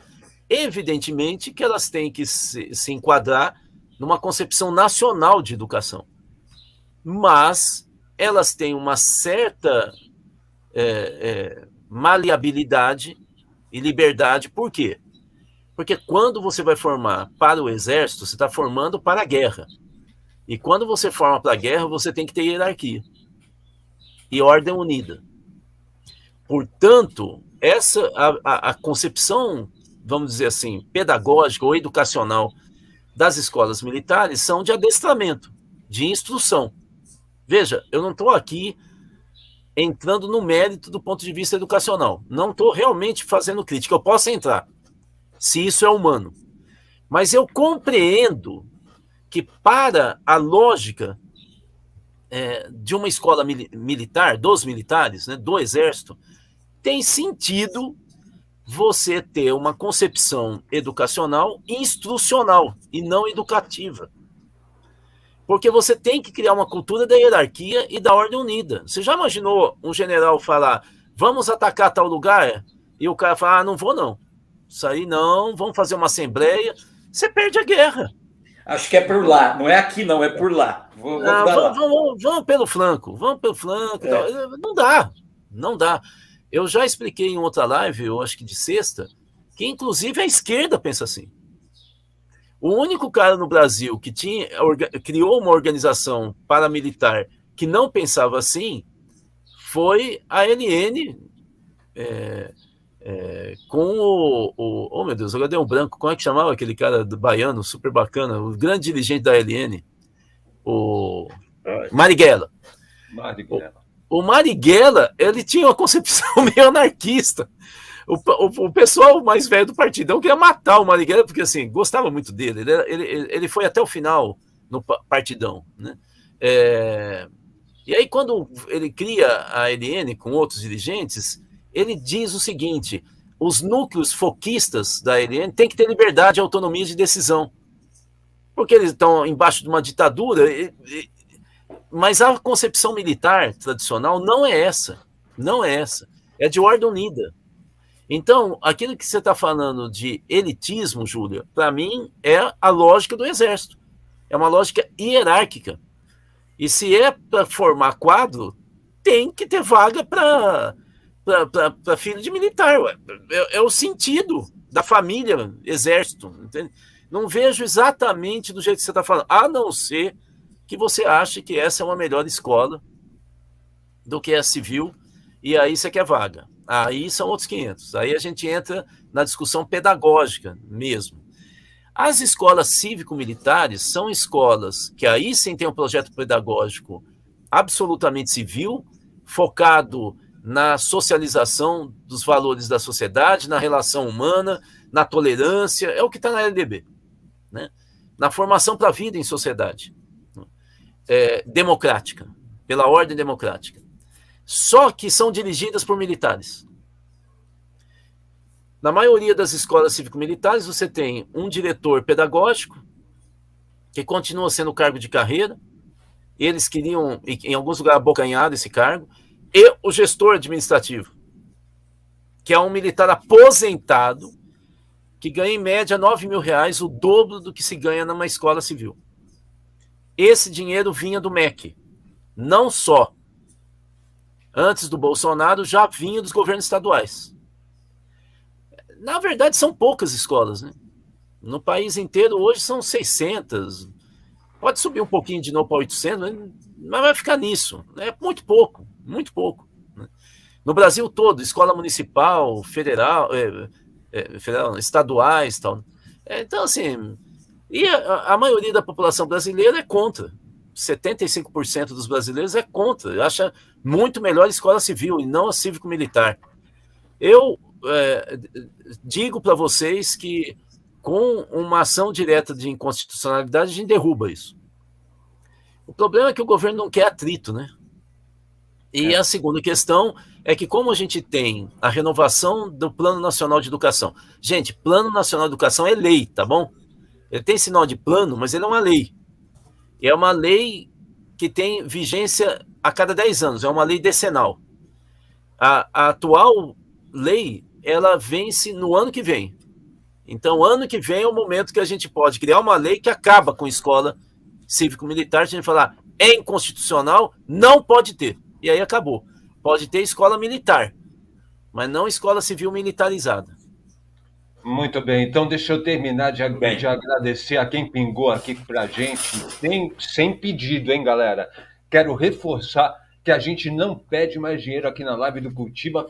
Evidentemente que elas têm que se enquadrar numa concepção nacional de educação. Mas elas têm uma certa maleabilidade e liberdade. Por quê? Porque quando você vai formar para o Exército, você está formando para a guerra. E quando você forma para a guerra, você tem que ter hierarquia e ordem unida. Portanto, a concepção, vamos dizer assim, pedagógica ou educacional das escolas militares são de adestramento, de instrução. Veja, eu não estou aqui entrando no mérito do ponto de vista educacional. Não estou realmente fazendo crítica. Eu posso entrar, se isso é humano. Mas eu compreendo que para a lógica de uma escola militar, dos militares, né, do Exército, tem sentido você ter uma concepção educacional instrucional e não educativa. Porque você tem que criar uma cultura da hierarquia e da ordem unida. Você já imaginou um general falar, vamos atacar tal lugar? E o cara fala, não vou não. Isso aí não, vamos fazer uma assembleia. Você perde a guerra. Acho que é por lá. Não é aqui não, é por lá. Vamos pelo flanco. Não dá. Eu já expliquei em outra live, eu acho que de sexta, que inclusive a esquerda pensa assim. O único cara no Brasil que criou uma organização paramilitar que não pensava assim foi a LN com oh meu Deus, agora deu um branco. Como é que chamava aquele cara do baiano, super bacana, o grande dirigente da LN? O Marighella. O Marighella, ele tinha uma concepção meio anarquista. O pessoal mais velho do Partidão queria matar o Marighella, porque assim, gostava muito dele. Ele foi até o final no Partidão, né? E aí, quando ele cria a LN com outros dirigentes, ele diz o seguinte: os núcleos foquistas da LN têm que ter liberdade e autonomia de decisão, porque eles estão embaixo de uma ditadura. Mas a concepção militar tradicional não é essa. Não é essa. É de ordem unida. Então, aquilo que você está falando de elitismo, Júlia, para mim é a lógica do Exército. É uma lógica hierárquica. E se é para formar quadro, tem que ter vaga para filho de militar. É o sentido da família Exército. Entende? Não vejo exatamente do jeito que você está falando, a não ser que você ache que essa é uma melhor escola do que a civil, e aí você quer vaga. aí são outros 500. Aí a gente entra na discussão pedagógica mesmo. As escolas cívico-militares são escolas que aí sim tem um projeto pedagógico absolutamente civil, focado na socialização dos valores da sociedade, na relação humana, na tolerância, é o que está na LDB, né? Na formação para a vida em sociedade, democrática, pela ordem democrática. Só que são dirigidas por militares. Na maioria das escolas cívico-militares, você tem um diretor pedagógico, que continua sendo cargo de carreira, eles queriam, em alguns lugares, abocanhar esse cargo, e o gestor administrativo, que é um militar aposentado, que ganha em média R$9 mil, o dobro do que se ganha numa escola civil. Esse dinheiro vinha do MEC, não só. Antes do Bolsonaro, já vinha dos governos estaduais. Na verdade, são poucas escolas, né? No país inteiro, hoje, são 600. Pode subir um pouquinho de novo para 800, mas vai ficar nisso. É muito pouco, muito pouco. No Brasil todo, escola municipal, federal, estaduais, tal. Então, assim, e a maioria da população brasileira é contra. 75% dos brasileiros é contra. Acha muito melhor a escola civil e não a cívico-militar. Eu digo para vocês que com uma ação direta de inconstitucionalidade a gente derruba isso. O problema é que o governo não quer atrito, né? E a segunda questão é que como a gente tem a renovação do Plano Nacional de Educação. Gente, Plano Nacional de Educação é lei, tá bom? Ele tem sinal de plano, mas ele é uma lei. E é uma lei que tem vigência a cada 10 anos, é uma lei decenal. A atual lei, ela vence no ano que vem. Então, ano que vem é o momento que a gente pode criar uma lei que acaba com a escola cívico-militar, a gente falar, é inconstitucional, não pode ter. E aí acabou. Pode ter escola militar, mas não escola civil militarizada. Muito bem, então deixa eu terminar de agradecer a quem pingou aqui pra gente, sem pedido, hein, galera? Quero reforçar que a gente não pede mais dinheiro aqui na live do Cultiva,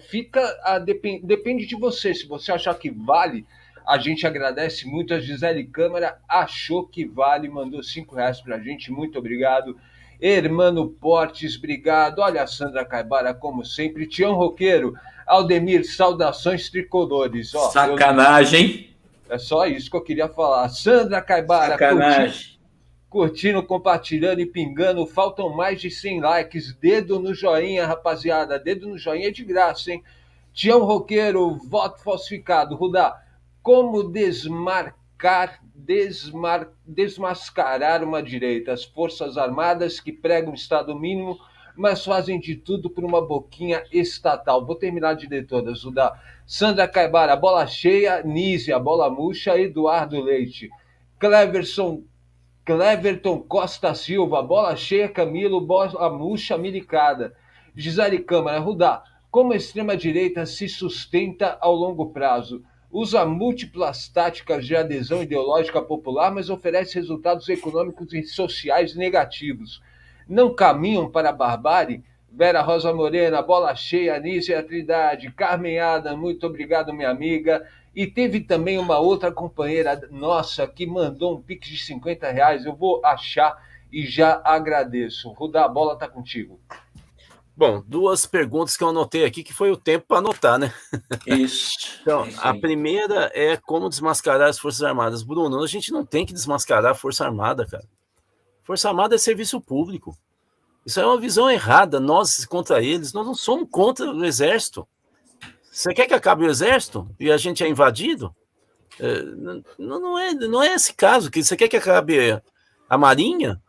depende de você, se você achar que vale, a gente agradece muito. A Gisele Câmara achou que vale, mandou R$5 pra gente, muito obrigado. Hermano Portes, obrigado. Olha a Sandra Caibara, como sempre. Tião Roqueiro, Aldemir, saudações tricolores. Ó, sacanagem. É só isso que eu queria falar. Sandra Caibara, curtindo, compartilhando e pingando. Faltam mais de 100 likes. Dedo no joinha, rapaziada. Dedo no joinha é de graça, hein? Tião Roqueiro, voto falsificado. Rudá, como desmascarar uma direita? As Forças Armadas que pregam Estado mínimo, mas fazem de tudo por uma boquinha estatal. Vou terminar de ler todas. O da Sandra Caibara, bola cheia. Nízia, bola murcha. Eduardo Leite. Cleverton Costa Silva, bola cheia. Camilo, bola murcha, milicada. Gisele Câmara, Rudá, como a extrema-direita se sustenta ao longo prazo? Usa múltiplas táticas de adesão ideológica popular, mas oferece resultados econômicos e sociais negativos. Não caminham para a barbárie? Vera Rosa Morena, bola cheia. Anísia Trindade, Carmen Adam, muito obrigado, minha amiga. E teve também uma outra companheira nossa que mandou um pix de R$50. Eu vou achar e já agradeço. Rudá, a bola está contigo. Bom, duas perguntas que eu anotei aqui, que foi o tempo para anotar, né? Isso. Então, a primeira é como desmascarar as Forças Armadas. Bruno, a gente não tem que desmascarar a Força Armada, cara. Força Armada é serviço público. Isso é uma visão errada, nós contra eles. Nós não somos contra o Exército. Você quer que acabe o Exército e a gente é invadido? Não é esse caso. Você quer que acabe a Marinha,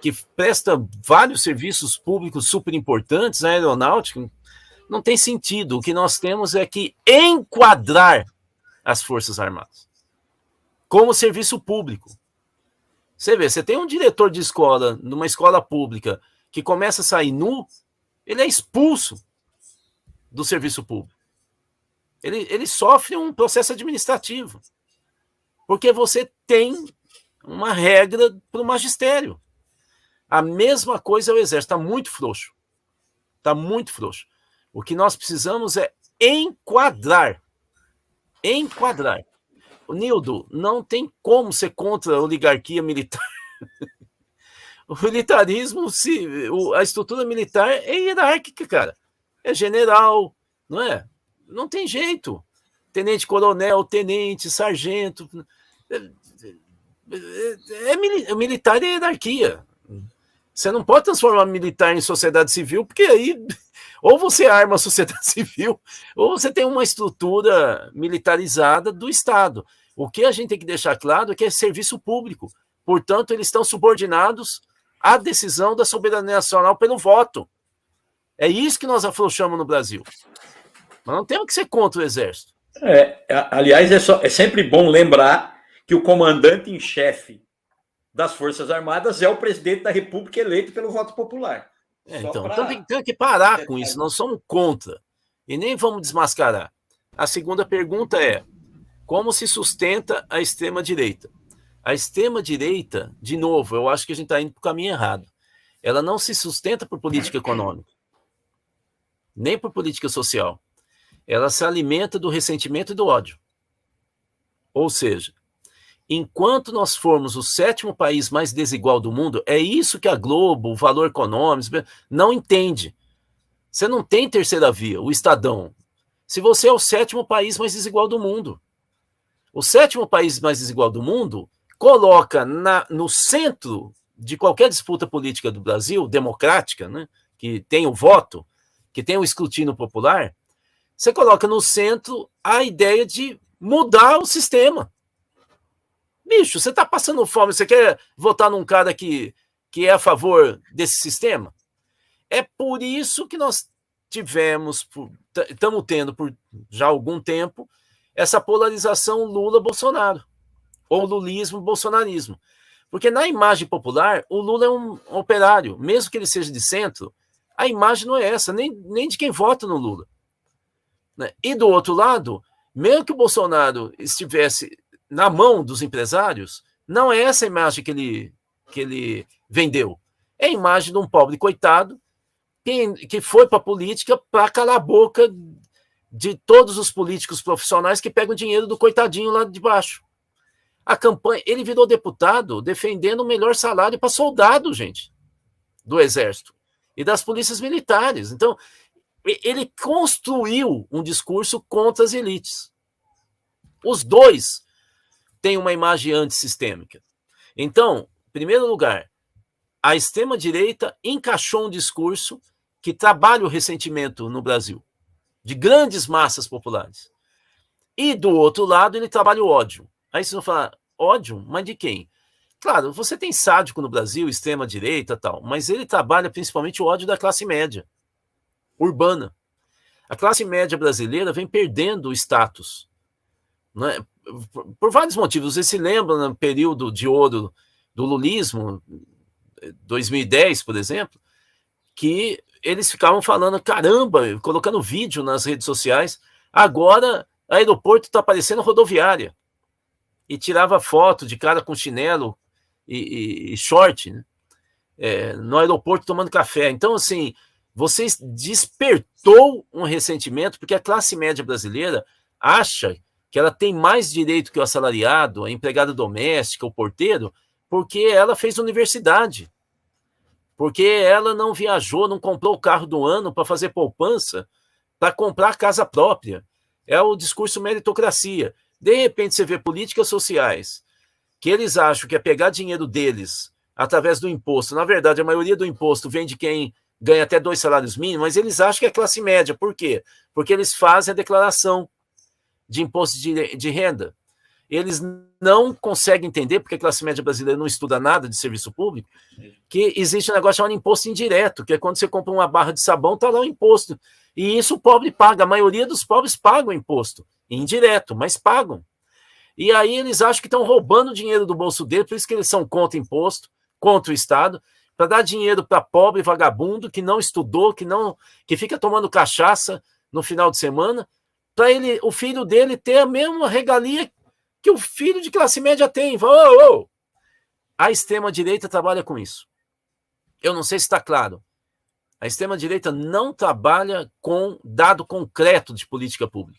que presta vários serviços públicos super importantes, a aeronáutica? Não tem sentido. O que nós temos é que enquadrar as Forças Armadas como serviço público. Você vê, você tem um diretor de escola, numa escola pública, que começa a sair nu, ele é expulso do serviço público. Ele sofre um processo administrativo. Porque você tem uma regra para o magistério. A mesma coisa é o Exército. Está muito frouxo. Está muito frouxo. O que nós precisamos é enquadrar. Enquadrar. Nildo, não tem como ser contra a oligarquia militar. O militarismo, a estrutura militar é hierárquica, cara. É general, não é? Não tem jeito. Tenente-coronel, tenente, sargento. Militar é hierarquia. Você não pode transformar militar em sociedade civil, porque aí ou você arma a sociedade civil, ou você tem uma estrutura militarizada do Estado. O que a gente tem que deixar claro é que é serviço público. Portanto, eles estão subordinados à decisão da soberania nacional pelo voto. É isso que nós afrouxamos no Brasil. Mas não temos que ser contra o Exército. Aliás, é sempre bom lembrar que o comandante em chefe das Forças Armadas é o presidente da República eleito pelo voto popular. Então tem que parar com isso. Nós somos contra. E nem vamos desmascarar. A segunda pergunta é: como se sustenta a extrema-direita? A extrema-direita, de novo, eu acho que a gente está indo para o caminho errado. Ela não se sustenta por política econômica, nem por política social. Ela se alimenta do ressentimento e do ódio. Ou seja, enquanto nós formos o 7º país mais desigual do mundo, é isso que a Globo, o Valor Econômico, não entende. Você não tem terceira via, o Estadão. Se você é o 7º país mais desigual do mundo. O 7º país mais desigual do mundo coloca no centro de qualquer disputa política do Brasil, democrática, né, que tem o voto, que tem o escrutínio popular, você coloca no centro a ideia de mudar o sistema. Bicho, você está passando fome, você quer votar num cara que é a favor desse sistema? É por isso que nós estamos tendo por já algum tempo essa polarização Lula-Bolsonaro, ou lulismo-bolsonarismo. Porque na imagem popular, o Lula é um operário, mesmo que ele seja de centro, a imagem não é essa, nem de quem vota no Lula. E do outro lado, mesmo que o Bolsonaro estivesse na mão dos empresários, não é essa a imagem que ele vendeu. É a imagem de um pobre coitado que foi para a política para calar a boca de todos os políticos profissionais que pegam dinheiro do coitadinho lá de baixo. A campanha, ele virou deputado defendendo o melhor salário para soldado, gente, do Exército e das polícias militares. Então, ele construiu um discurso contra as elites. Os dois têm uma imagem antissistêmica. Então, em primeiro lugar, a extrema-direita encaixou um discurso que trabalha o ressentimento no Brasil, de grandes massas populares. E, do outro lado, ele trabalha o ódio. Aí vocês vão falar, ódio? Mas de quem? Claro, você tem sádico no Brasil, extrema-direita e tal, mas ele trabalha principalmente o ódio da classe média, urbana. A classe média brasileira vem perdendo o status, né? Por vários motivos. Você se lembra no período de ouro do lulismo, 2010, por exemplo, que eles ficavam falando, caramba, colocando vídeo nas redes sociais, agora o aeroporto está parecendo rodoviária. E tirava foto de cara com chinelo e short, né? No aeroporto tomando café. Então, assim, você despertou um ressentimento, porque a classe média brasileira acha que ela tem mais direito que o assalariado, a empregada doméstica, o porteiro, porque ela fez universidade. Porque ela não viajou, não comprou o carro do ano para fazer poupança, para comprar casa própria. É o discurso meritocracia. De repente você vê políticas sociais que eles acham que é pegar dinheiro deles através do imposto. Na verdade, a maioria do imposto vem de quem ganha até 2 salários mínimos, mas eles acham que é classe média. Por quê? Porque eles fazem a declaração de imposto de renda. Eles não conseguem entender, porque a classe média brasileira não estuda nada de serviço público, que existe um negócio chamado imposto indireto, que é quando você compra uma barra de sabão, está lá o imposto. E isso o pobre paga. A maioria dos pobres pagam imposto. Indireto, mas pagam. E aí eles acham que estão roubando dinheiro do bolso deles, por isso que eles são contra imposto, contra o Estado, para dar dinheiro para pobre vagabundo que não estudou, que fica tomando cachaça no final de semana, para o filho dele ter a mesma regalia que o filho de classe média tem. A extrema-direita trabalha com isso. Eu não sei se está claro. A extrema-direita não trabalha com dado concreto de política pública,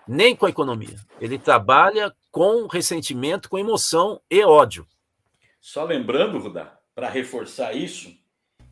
nem com a economia. Ele trabalha com ressentimento, com emoção e ódio. Só lembrando, Rudá, para reforçar isso,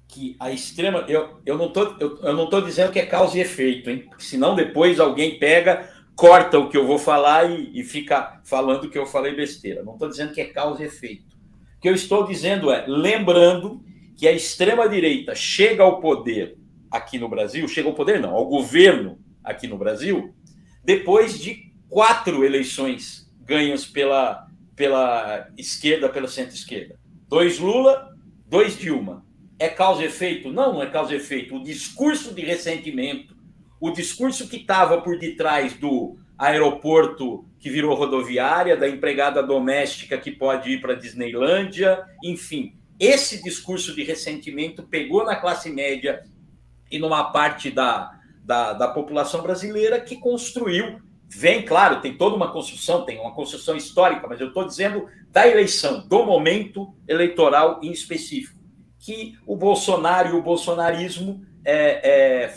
que a extrema... Eu não tô dizendo que é causa e efeito, hein? Porque senão depois alguém pega, corta o que eu vou falar e fica falando que eu falei besteira. Não estou dizendo que é causa e efeito. O que eu estou dizendo é, lembrando que a extrema-direita chega ao poder aqui no Brasil, chega ao poder não, ao governo aqui no Brasil, depois de 4 eleições ganhas pela esquerda, pela centro-esquerda. 2 Lula, 2 Dilma. É causa e efeito? Não, não é causa e efeito. O discurso de ressentimento, o discurso que estava por detrás do aeroporto que virou rodoviária, da empregada doméstica que pode ir para a Disneylândia, enfim, esse discurso de ressentimento pegou na classe média e numa parte da população brasileira que construiu. Vem, claro, tem toda uma construção, tem uma construção histórica, mas eu estou dizendo da eleição, do momento eleitoral em específico, que o Bolsonaro e o bolsonarismo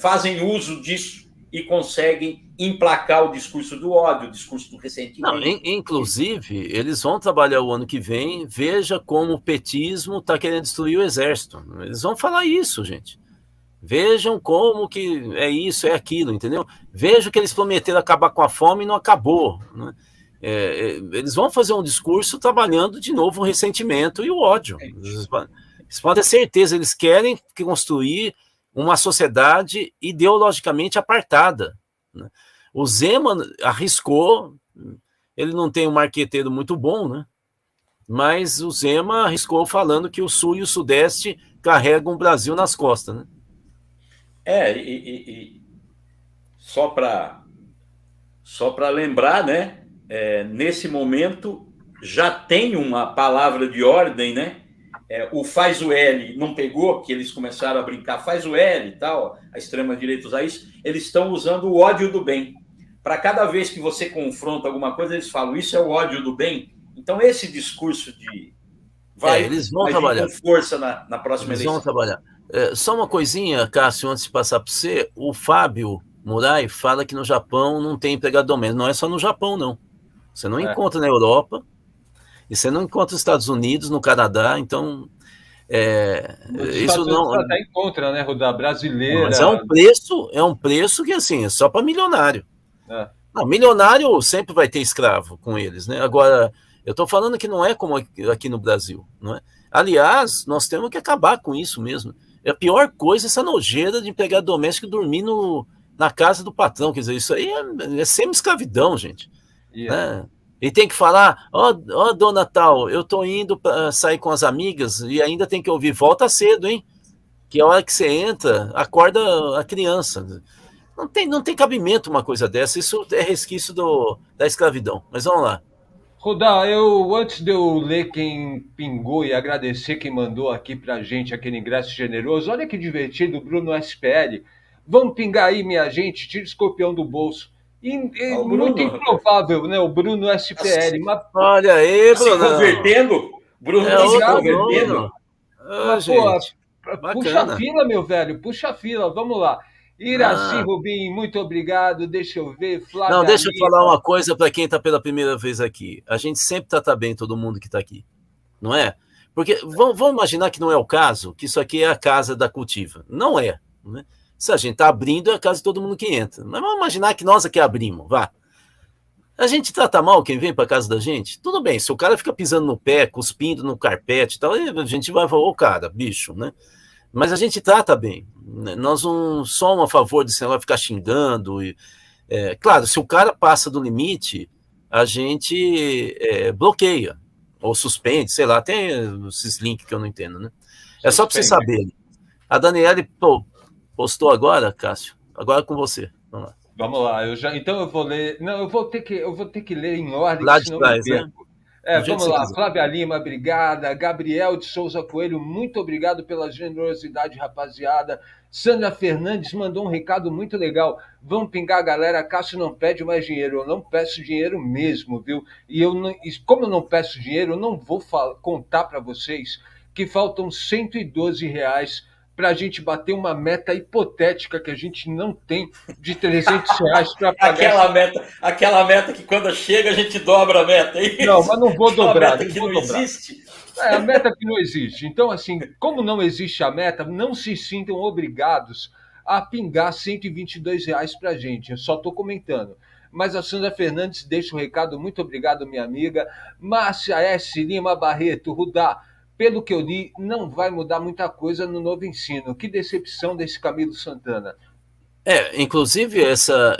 fazem uso disso e conseguem emplacar o discurso do ódio, o discurso do ressentimento. Não, inclusive, eles vão trabalhar o ano que vem, veja como o petismo está querendo destruir o exército. Eles vão falar isso, gente. Vejam como que é isso, é aquilo, entendeu? Vejam que eles prometeram acabar com a fome e não acabou. Né? Eles vão fazer um discurso trabalhando de novo o ressentimento e o ódio. Eles podem ter certeza, eles querem construir uma sociedade ideologicamente apartada. Né? O Zema arriscou, ele não tem um marqueteiro muito bom, né? Mas o Zema arriscou falando que o Sul e o Sudeste carregam o Brasil nas costas, né? Só para lembrar, né? Nesse momento já tem uma palavra de ordem, né? O faz o L não pegou, que eles começaram a brincar, faz o L e tal, a extrema-direita usar isso, eles estão usando o ódio do bem. Para cada vez que você confronta alguma coisa, eles falam, isso é o ódio do bem. Então, esse discurso de eles vão trabalhar com força na próxima eleição. Vão trabalhar. Só uma coisinha, Cássio, antes de passar para você, o Fábio Murai fala que no Japão não tem empregado doméstico. Não é só no Japão, não. Você não encontra na Europa, e você não encontra nos Estados Unidos, no Canadá, então... isso não até encontra, né, Rudá? Brasileira. Mas é um preço que, assim, é só para milionário. Não, milionário sempre vai ter escravo com eles, né? Agora, eu estou falando que não é como aqui no Brasil, não é? Aliás, nós temos que acabar com isso mesmo. É a pior coisa essa nojeira de empregado doméstico dormir na casa do patrão. Quer dizer, isso aí é semi-escravidão, gente. Né? E tem que falar, dona tal, eu tô indo para sair com as amigas e ainda tem que ouvir, volta cedo, hein? Que a hora que você entra, acorda a criança. Não tem cabimento uma coisa dessa, isso é resquício da escravidão. Mas vamos lá. Rudá, antes de eu ler quem pingou e agradecer quem mandou aqui pra gente aquele ingresso generoso, olha que divertido, Bruno SPL. Vamos pingar aí, minha gente, tira o escorpião do bolso. Muito improvável, né? O Bruno SPL. Mas... Olha aí, Bruno. Se convertendo? Bruno se convertendo? Mas, pô, puxa a fila, meu velho, puxa a fila, vamos lá. Iraci Rubim, muito obrigado. Deixa eu ver. Flávia Não, deixa eu falar uma coisa para quem está pela primeira vez aqui. A gente sempre trata bem todo mundo que está aqui, não é? Porque vamos imaginar que não é o caso, que isso aqui é a casa da Cultiva. Não é, né? Se a gente está abrindo, é a casa de todo mundo que entra. Mas vamos imaginar que nós aqui abrimos, vá. A gente trata mal quem vem para casa da gente? Tudo bem, se o cara fica pisando no pé, cuspindo no carpete e tal, a gente vai falar, cara, bicho, né? Mas a gente trata bem. Nós não somos a favor de você não ficar xingando. Claro, se o cara passa do limite, a gente bloqueia ou suspende, sei lá, tem esses links que eu não entendo, né? É só para você saber. A Daniele postou agora, Cássio. Agora é com você. Vamos lá. Vamos lá. Então eu vou ler. Não, eu vou ter que ler em ordem. Lá de trás, né? Vamos lá, Flávia Lima, obrigada. Gabriel de Souza Coelho, muito obrigado pela generosidade, rapaziada. Sandra Fernandes mandou um recado muito legal. Vamos pingar, galera. Cássio não pede mais dinheiro. Eu não peço dinheiro mesmo, viu? E como eu não peço dinheiro, eu não vou contar para vocês que faltam R$112 para a gente bater uma meta hipotética que a gente não tem de R$ 300 para pagar. Aquela meta que quando chega a gente dobra a meta, é isso? Não, mas não vou dobrar. Meta que não existe. A meta que não existe. Então, assim, como não existe a meta, não se sintam obrigados a pingar R$ 122 para a gente. Eu só estou comentando. Mas a Sandra Fernandes deixa o recado. Muito obrigado, minha amiga. Márcia S. Lima Barreto, Rudá, pelo que eu li, não vai mudar muita coisa no novo ensino. Que decepção desse Camilo Santana. Inclusive, essa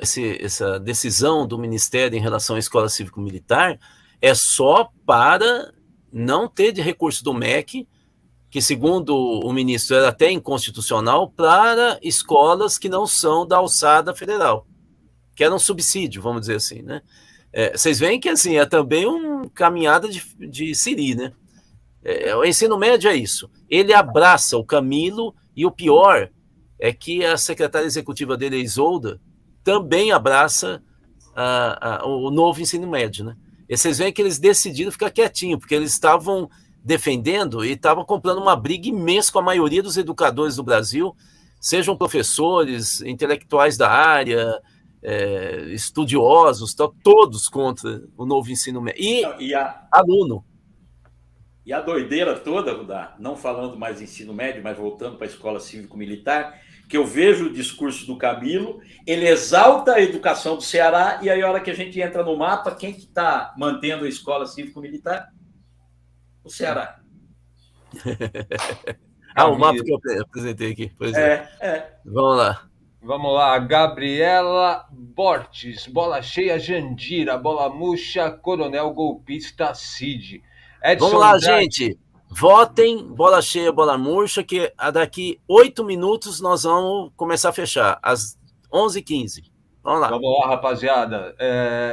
decisão do Ministério em relação à escola cívico-militar é só para não ter de recurso do MEC, que, segundo o ministro, era até inconstitucional, para escolas que não são da alçada federal, que era um subsídio, vamos dizer assim, né? Vocês veem que, assim, é também uma caminhada de siri, né? O ensino médio é isso. Ele abraça o Camilo e o pior é que a secretária executiva dele, a Isolda, também abraça o novo ensino médio, né? E vocês veem que eles decidiram ficar quietinho, porque eles estavam defendendo e estavam comprando uma briga imensa com a maioria dos educadores do Brasil, sejam professores, intelectuais da área, estudiosos, todos contra o novo ensino médio. E aluno. E a doideira toda, Rudá, não falando mais de ensino médio, mas voltando para a escola cívico-militar, que eu vejo o discurso do Camilo, ele exalta a educação do Ceará, e aí a hora que a gente entra no mapa, quem que está mantendo a escola cívico-militar? O Ceará. O mapa que eu apresentei aqui. Pois é. Vamos lá, Gabriela Bortes, bola cheia, Jandira, bola murcha, Coronel Golpista Cid. Edson Vamos lá, gente. Votem, bola cheia, bola murcha, que daqui 8 minutos nós vamos começar a fechar, às 11h15. Vamos lá, rapaziada.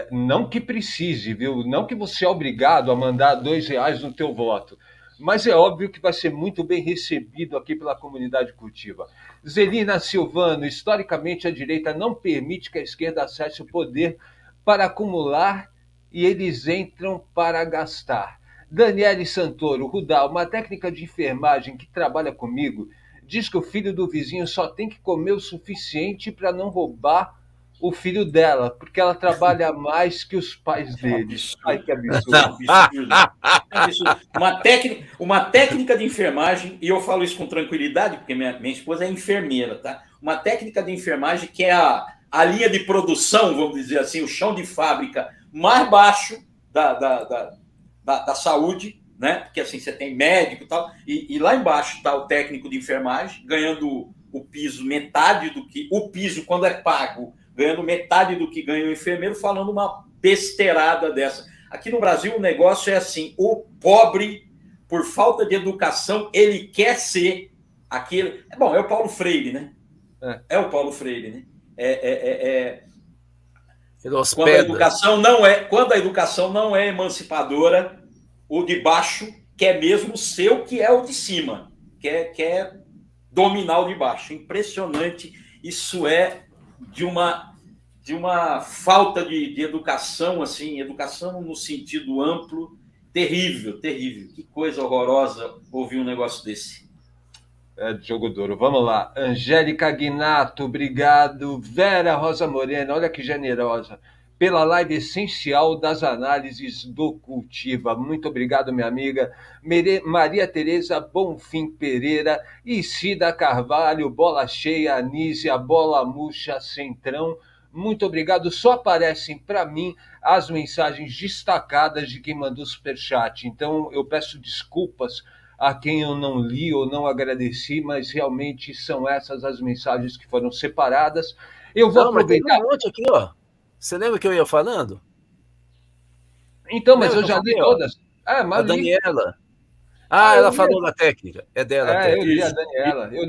Não que precise, viu? Não que você é obrigado a mandar R$2 no teu voto. Mas é óbvio que vai ser muito bem recebido aqui pela comunidade cultiva. Zelina Silvano, historicamente a direita não permite que a esquerda acesse o poder para acumular e eles entram para gastar. Daniele Santoro, Rudá, uma técnica de enfermagem que trabalha comigo, diz que o filho do vizinho só tem que comer o suficiente para não roubar o filho dela, porque ela trabalha mais que os pais dele. Ai, que absurdo. Uma técnica de enfermagem, e eu falo isso com tranquilidade, porque minha esposa é enfermeira, tá? Uma técnica de enfermagem que é a linha de produção, vamos dizer assim, o chão de fábrica mais baixo da saúde, né? Porque assim, você tem médico e tal, e lá embaixo está o técnico de enfermagem, ganhando o piso, metade do que... O piso, quando é pago, ganhando metade do que ganha o enfermeiro, falando uma besteirada dessa. Aqui no Brasil o negócio é assim, o pobre, por falta de educação, ele quer ser aquele... é o Paulo Freire, né? É o Paulo Freire, né? Quando a educação não é emancipadora, o de baixo quer mesmo ser o que é o de cima, quer dominar o de baixo. Impressionante, isso é de uma falta de educação, assim, educação no sentido amplo, terrível. Que coisa horrorosa ouvir um negócio desse. Jogo duro. Vamos lá. Angélica Guinato, obrigado. Vera Rosa Morena, olha que generosa. Pela live essencial das análises do Cultiva. Muito obrigado, minha amiga. Maria Tereza Bonfim Pereira e Cida Carvalho, bola cheia, Anísia, bola murcha, Centrão. Muito obrigado. Só aparecem para mim as mensagens destacadas de quem mandou superchat. Então, eu peço desculpas a quem eu não li ou não agradeci, mas realmente são essas as mensagens que foram separadas. Eu vou aproveitar... Mas tem um monte aqui, ó. Você lembra que eu ia falando? Então, mas eu já li todas. Mas a Daniela. Ela falou da técnica. É dela. Eu li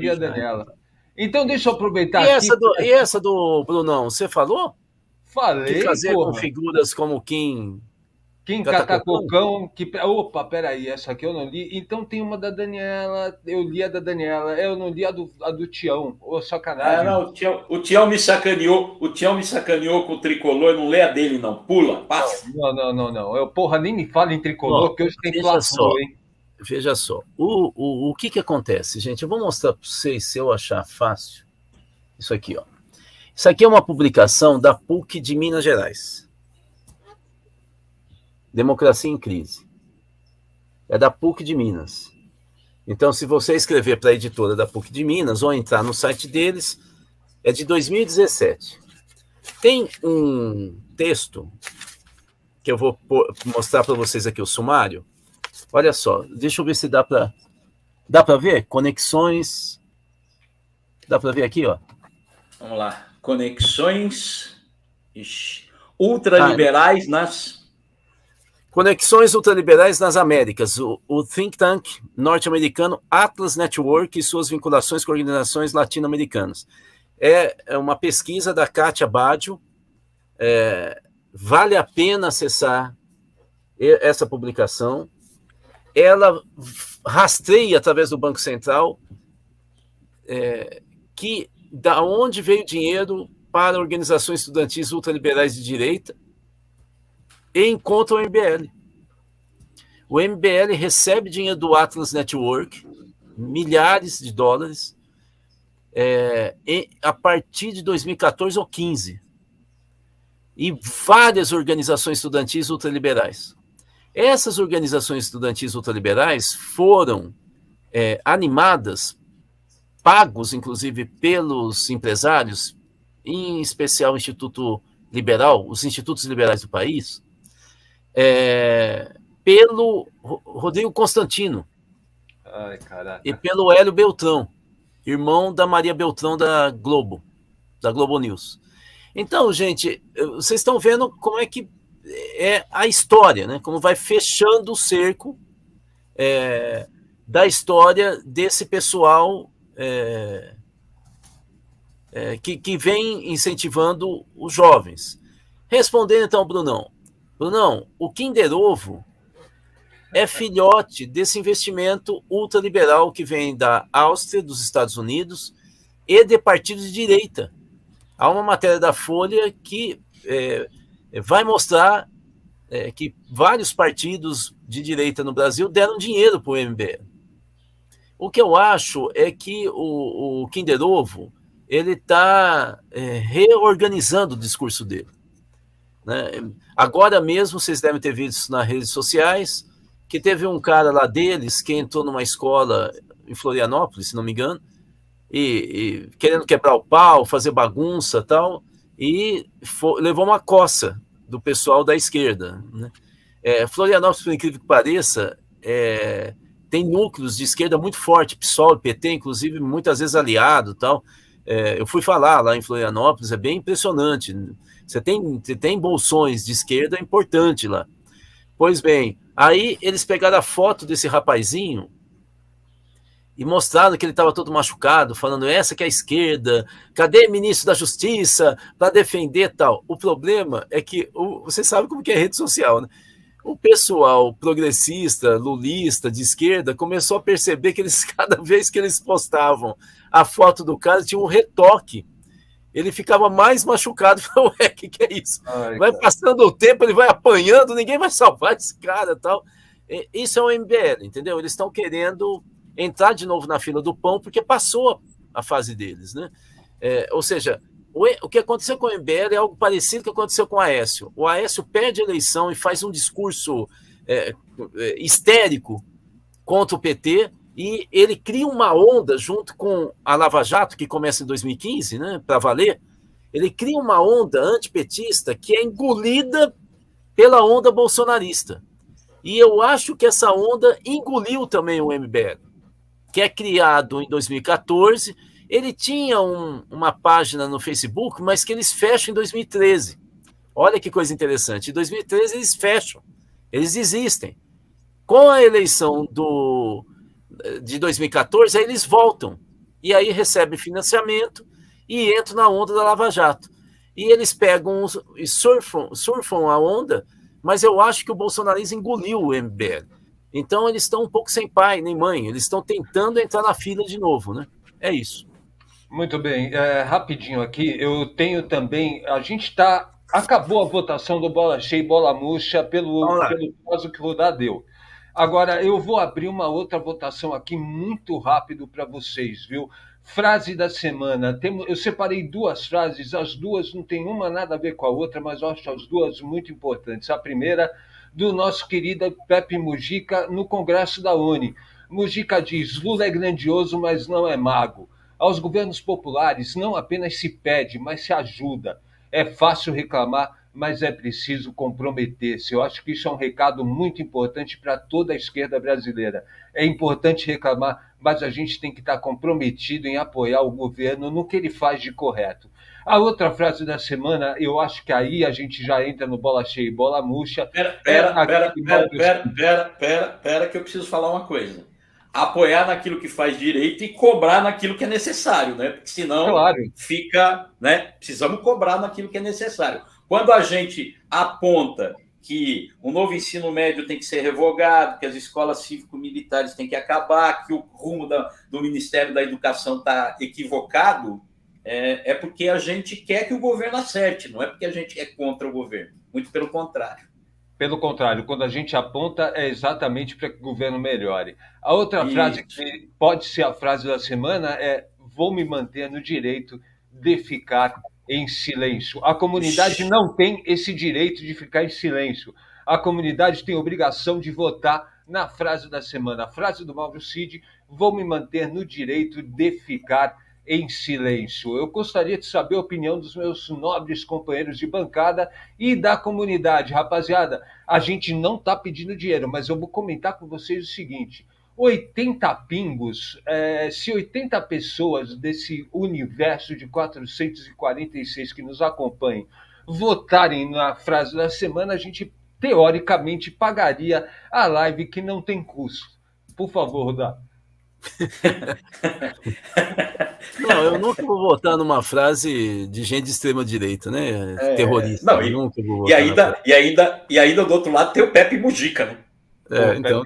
a Daniela. Então, deixa eu aproveitar e essa do Brunão, você falou? Falei, que fazer com figuras como Kim Catacocão, Opa, peraí, essa aqui eu não li. Então tem uma da Daniela, eu li a da Daniela, eu não li a do Tião. Sacanagem. Não, o Tião me sacaneou com o tricolor, não lê a dele não, pula, passa. Não. Nem me fala em tricolor, porque hoje tem Fla-Flu, hein? veja só, o que acontece, gente? Eu vou mostrar para vocês, se eu achar fácil, isso aqui, ó. Isso aqui é uma publicação da PUC de Minas Gerais. Democracia em Crise. É da PUC de Minas. Então, se você escrever para a editora da PUC de Minas ou entrar no site deles, é de 2017. Tem um texto que eu vou mostrar para vocês aqui, o sumário. Olha só, deixa eu ver se dá para ver? Conexões. Dá para ver aqui, ó? Vamos lá. Conexões ultraliberais nas... Conexões ultraliberais nas Américas. O think tank norte-americano Atlas Network e suas vinculações com organizações latino-americanas. É uma pesquisa da Kátia Baggio. Vale a pena acessar essa publicação. Ela rastreia através do Banco Central que da onde veio dinheiro para organizações estudantis ultraliberais de direita e encontra o MBL. O MBL recebe dinheiro do Atlas Network, milhares de dólares, a partir de 2014 ou 15. E várias organizações estudantis ultraliberais. Essas organizações estudantis ultraliberais foram animadas, pagos, inclusive, pelos empresários, em especial o Instituto Liberal, os institutos liberais do país, pelo Rodrigo Constantino. Ai, caraca. E pelo Hélio Beltrão, irmão da Maria Beltrão da Globo News. Então, gente, vocês estão vendo como é que é a história, né? Como vai fechando o cerco da história desse pessoal que vem incentivando os jovens. Respondendo então, Brunão, o Kinder Ovo é filhote desse investimento ultraliberal que vem da Áustria, dos Estados Unidos e de partidos de direita. Há uma matéria da Folha que vai mostrar que vários partidos de direita no Brasil deram dinheiro para o MBL. O que eu acho é que o Kinder Ovo ele está reorganizando o discurso dele. Né? Agora mesmo, vocês devem ter visto nas redes sociais, que teve um cara lá deles que entrou numa escola em Florianópolis, se não me engano, e querendo quebrar o pau, fazer bagunça e tal, e levou uma coça do pessoal da esquerda. Né? Florianópolis, por incrível que pareça, tem núcleos de esquerda muito forte, PSOL e PT, inclusive, muitas vezes aliado e tal. Eu fui falar lá em Florianópolis, é bem impressionante. Você tem bolsões de esquerda importante lá. Pois bem, aí eles pegaram a foto desse rapazinho e mostraram que ele estava todo machucado, falando, essa que é a esquerda, cadê o ministro da Justiça para defender tal? O problema é que, você sabe como que é rede social, né? O pessoal progressista, lulista, de esquerda, começou a perceber que cada vez que eles postavam a foto do cara, tinha um retoque. Ele ficava mais machucado. Ué, o que é isso? Ai, vai passando o tempo, ele vai apanhando, ninguém vai salvar esse cara e tal. Isso é o MBL, entendeu? Eles estão querendo entrar de novo na fila do pão, porque passou a fase deles, né? Ou seja, o que aconteceu com o MBL é algo parecido com o que aconteceu com o Aécio. O Aécio perde a eleição e faz um discurso histérico contra o PT, e ele cria uma onda junto com a Lava Jato, que começa em 2015, né, para valer. Ele cria uma onda antipetista que é engolida pela onda bolsonarista. E eu acho que essa onda engoliu também o MBL, que é criado em 2014. Ele tinha uma página no Facebook, mas que eles fecham em 2013. Olha que coisa interessante. Em 2013 eles fecham. Eles existem. Com a eleição de 2014, aí eles voltam. E aí recebem financiamento e entram na onda da Lava Jato. E eles pegam e surfam a onda, mas eu acho que o bolsonarismo engoliu o MBL. Então eles estão um pouco sem pai nem mãe. Eles estão tentando entrar na fila de novo, né? É isso. Muito bem, rapidinho aqui, eu tenho também, acabou a votação do Bola Cheia e Bola Murcha pelo caso que o Rudá deu. Agora, eu vou abrir uma outra votação aqui muito rápido para vocês, viu? Frase da semana. Eu separei duas frases, as duas não tem uma nada a ver com a outra, mas eu acho as duas muito importantes. A primeira, do nosso querido Pepe Mujica, no Congresso da ONU. Mujica diz: Lula é grandioso, mas não é mago. Aos governos populares não apenas se pede, mas se ajuda. É fácil reclamar, mas é preciso comprometer-se. Eu acho que isso é um recado muito importante para toda a esquerda brasileira. É importante reclamar, mas a gente tem que estar comprometido em apoiar o governo no que ele faz de correto. A outra frase da semana, eu acho que aí a gente já entra no bola cheia e bola murcha. Pera, que eu preciso falar uma coisa. Apoiar naquilo que faz direito e cobrar naquilo que é necessário, né? Porque senão fica, né? Precisamos cobrar naquilo que é necessário. Quando a gente aponta que o novo ensino médio tem que ser revogado, que as escolas cívico-militares têm que acabar, que o rumo do Ministério da Educação está equivocado, é porque a gente quer que o governo acerte, não é porque a gente é contra o governo. Muito pelo contrário. Pelo contrário, quando a gente aponta, é exatamente para que o governo melhore. A outra frase, que pode ser a frase da semana, é: vou me manter no direito de ficar em silêncio. A comunidade não tem esse direito de ficar em silêncio. A comunidade tem a obrigação de votar na frase da semana. A frase do Mauro Cid: vou me manter no direito de ficar em silêncio. Eu gostaria de saber a opinião dos meus nobres companheiros de bancada e da comunidade. Rapaziada, a gente não está pedindo dinheiro, mas eu vou comentar com vocês o seguinte: 80 pingos, se 80 pessoas desse universo de 446 que nos acompanham votarem na frase da semana, a gente teoricamente pagaria a live que não tem custo. Por favor, Rodar. Não, eu nunca vou votar numa frase de gente de extrema direita, né? Terrorista. Não, nunca vou votar e ainda do outro lado tem o Pepe Mujica, né? Então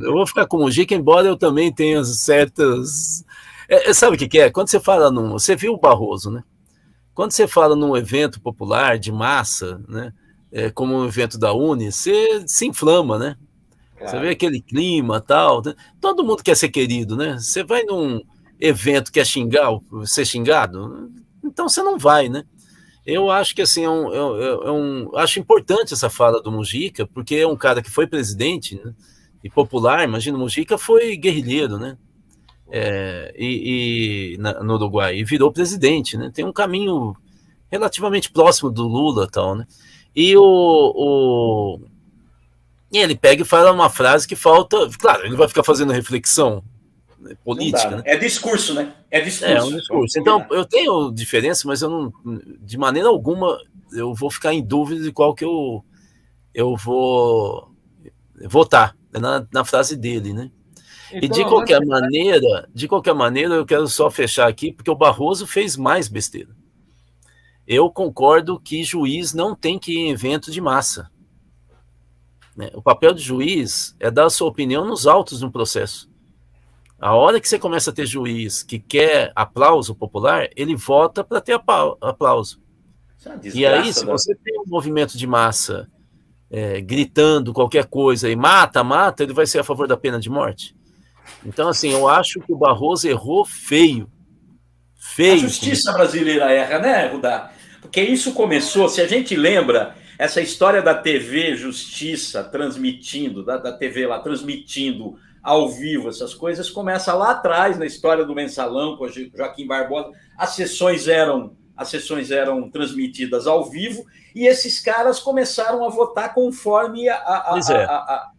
eu vou ficar com o Mujica, embora eu também tenha certas... sabe o que é? Quando você fala você viu o Barroso, né? Quando você fala num evento popular de massa, né? Como um evento da Uni, você se inflama, né? Claro. Você vê aquele clima e tal. Né? Todo mundo quer ser querido, né? Você vai num evento que é ser xingado, então você não vai, né? Eu acho que assim, acho importante essa fala do Mujica, porque é um cara que foi presidente, né, e popular. Imagina, o Mujica foi guerrilheiro, né? No Uruguai, e virou presidente, né? Tem um caminho relativamente próximo do Lula, tal, né? E e ele pega e fala uma frase que falta. Claro, ele vai ficar fazendo reflexão política, né? É discurso, né? É um discurso. Então, eu tenho diferença, mas eu não, de maneira alguma, eu vou ficar em dúvida de qual que eu vou votar na frase dele, né? Então, e de qualquer maneira, eu quero só fechar aqui, porque o Barroso fez mais besteira. Eu concordo que juiz não tem que ir em evento de massa. Né? O papel do juiz é dar a sua opinião nos autos de um processo. A hora que você começa a ter juiz que quer aplauso popular, ele vota para ter aplauso. E aí, se você tem um movimento de massa gritando qualquer coisa e mata, ele vai ser a favor da pena de morte. Então, assim, eu acho que o Barroso errou feio. A justiça brasileira erra, né, Rudá? Porque isso começou, se a gente lembra, essa história da TV Justiça transmitindo, da TV lá transmitindo ao vivo essas coisas, começa lá atrás, na história do Mensalão, com o Joaquim Barbosa. As sessões eram transmitidas ao vivo, e esses caras começaram a votar conforme a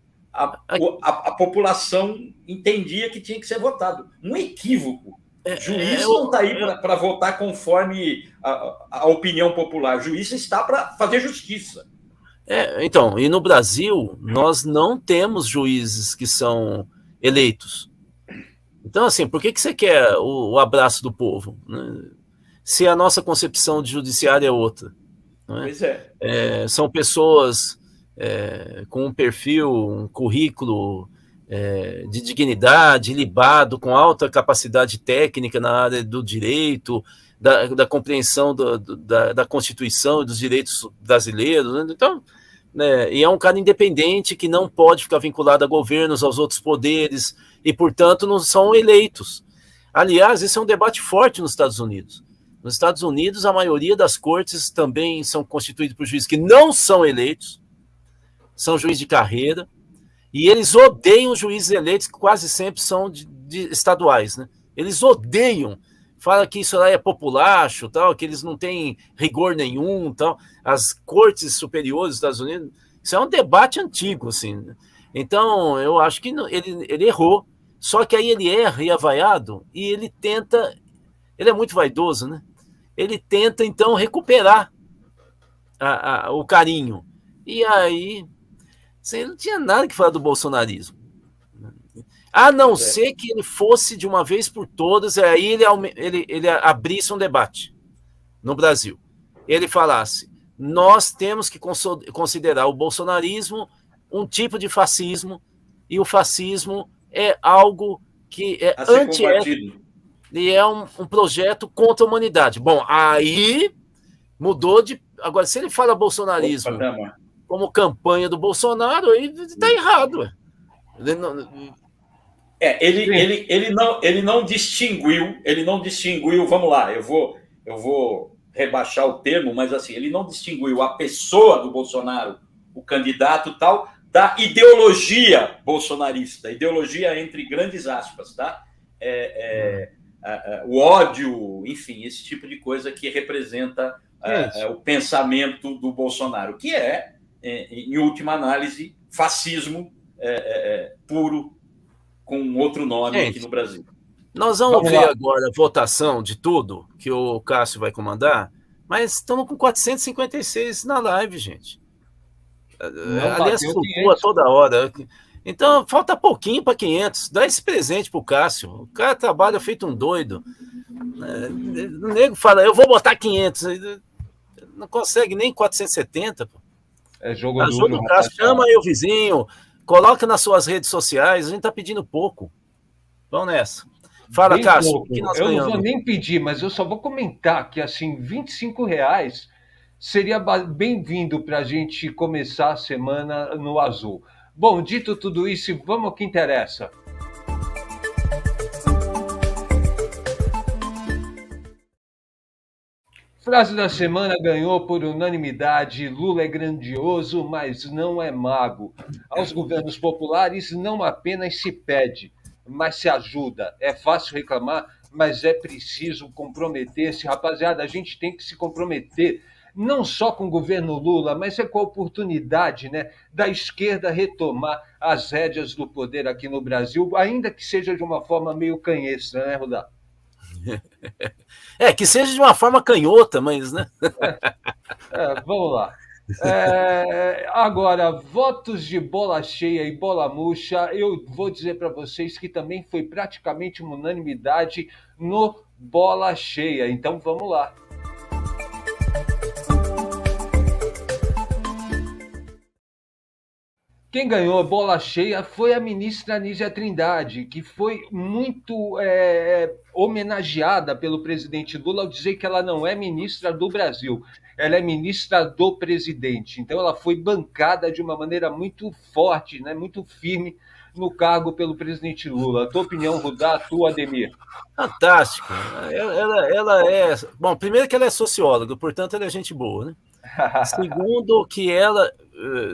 população entendia que tinha que ser votado. Um equívoco. Juiz não está aí para votar conforme a opinião popular. Juiz está para fazer justiça. Então, e no Brasil, nós não temos juízes que são eleitos. Então, assim, por que você quer o abraço do povo? Né? Se a nossa concepção de judiciário é outra. Não é? Pois é. São pessoas com um perfil, um currículo de dignidade, libado, com alta capacidade técnica na área do direito, da compreensão da Constituição e dos direitos brasileiros. Né? Então, né? E é um cara independente que não pode ficar vinculado a governos, aos outros poderes, e, portanto, não são eleitos. Aliás, esse é um debate forte nos Estados Unidos. Nos Estados Unidos, a maioria das cortes também são constituídas por juízes que não são eleitos, são juízes de carreira, e eles odeiam os juízes eleitos, que quase sempre são de estaduais, né? Eles odeiam, fala que isso lá é populacho, tal, que eles não têm rigor nenhum, tal. As cortes superiores dos Estados Unidos, isso é um debate antigo, assim. Então, eu acho que ele errou, só que aí ele erra e é vaiado, e ele tenta, ele é muito vaidoso, né? Ele tenta, então, recuperar o carinho. E aí, assim, ele não tinha nada que falar do bolsonarismo. A não ser que ele fosse de uma vez por todas, aí ele abrisse um debate no Brasil. Ele falasse, nós temos que considerar o bolsonarismo um tipo de fascismo, e o fascismo é algo que é antiético e é um projeto contra a humanidade. Bom, aí mudou de... Agora, se ele fala bolsonarismo como campanha do Bolsonaro, aí está errado. Ele não distinguiu, vamos lá, eu vou rebaixar o termo, mas assim, ele não distinguiu a pessoa do Bolsonaro, o candidato tal, da ideologia bolsonarista, ideologia entre grandes aspas, tá? O ódio, enfim, esse tipo de coisa que representa o pensamento do Bolsonaro, que em última análise, fascismo puro, com outro nome aqui no Brasil. Nós vamos ver agora a votação de tudo que o Cássio vai comandar, mas estamos com 456 na live, gente. Aliás, flutua toda hora. Então, falta pouquinho para 500. Dá esse presente pro Cássio. O cara trabalha feito um doido. O nego fala, eu vou botar 500. Não consegue nem 470. Pô. É jogo Ajuda duro. O Cássio, chama aí o vizinho, coloca nas suas redes sociais. A gente tá pedindo pouco. Vamos nessa. Fala, bem Cássio. Que nós ganhamos. Não vou nem pedir, mas eu só vou comentar que, assim, R$25 seria bem-vindo para a gente começar a semana no azul. Bom, dito tudo isso, vamos ao que interessa. Frase da semana ganhou por unanimidade: Lula é grandioso, mas não é mago. Aos governos populares não apenas se pede, mas se ajuda. É fácil reclamar, mas é preciso comprometer-se. Rapaziada, a gente tem que se comprometer, não só com o governo Lula, mas com a oportunidade, né, da esquerda retomar as rédeas do poder aqui no Brasil, ainda que seja de uma forma meio canhestra, né, Rudá? Que seja de uma forma canhota, mas, né? Vamos lá. Agora, votos de bola cheia e bola murcha, eu vou dizer para vocês que também foi praticamente uma unanimidade no bola cheia. Então, vamos lá. Quem ganhou a bola cheia foi a ministra Nízia Trindade, que foi muito homenageada pelo presidente Lula ao dizer que ela não é ministra do Brasil, ela é ministra do presidente. Então ela foi bancada de uma maneira muito forte, né, muito firme no cargo pelo presidente Lula. A tua opinião, Rudá, a tua, Ademir? Fantástico. Ela é... Bom, primeiro que ela é socióloga, portanto ela é gente boa, né? Segundo que ela...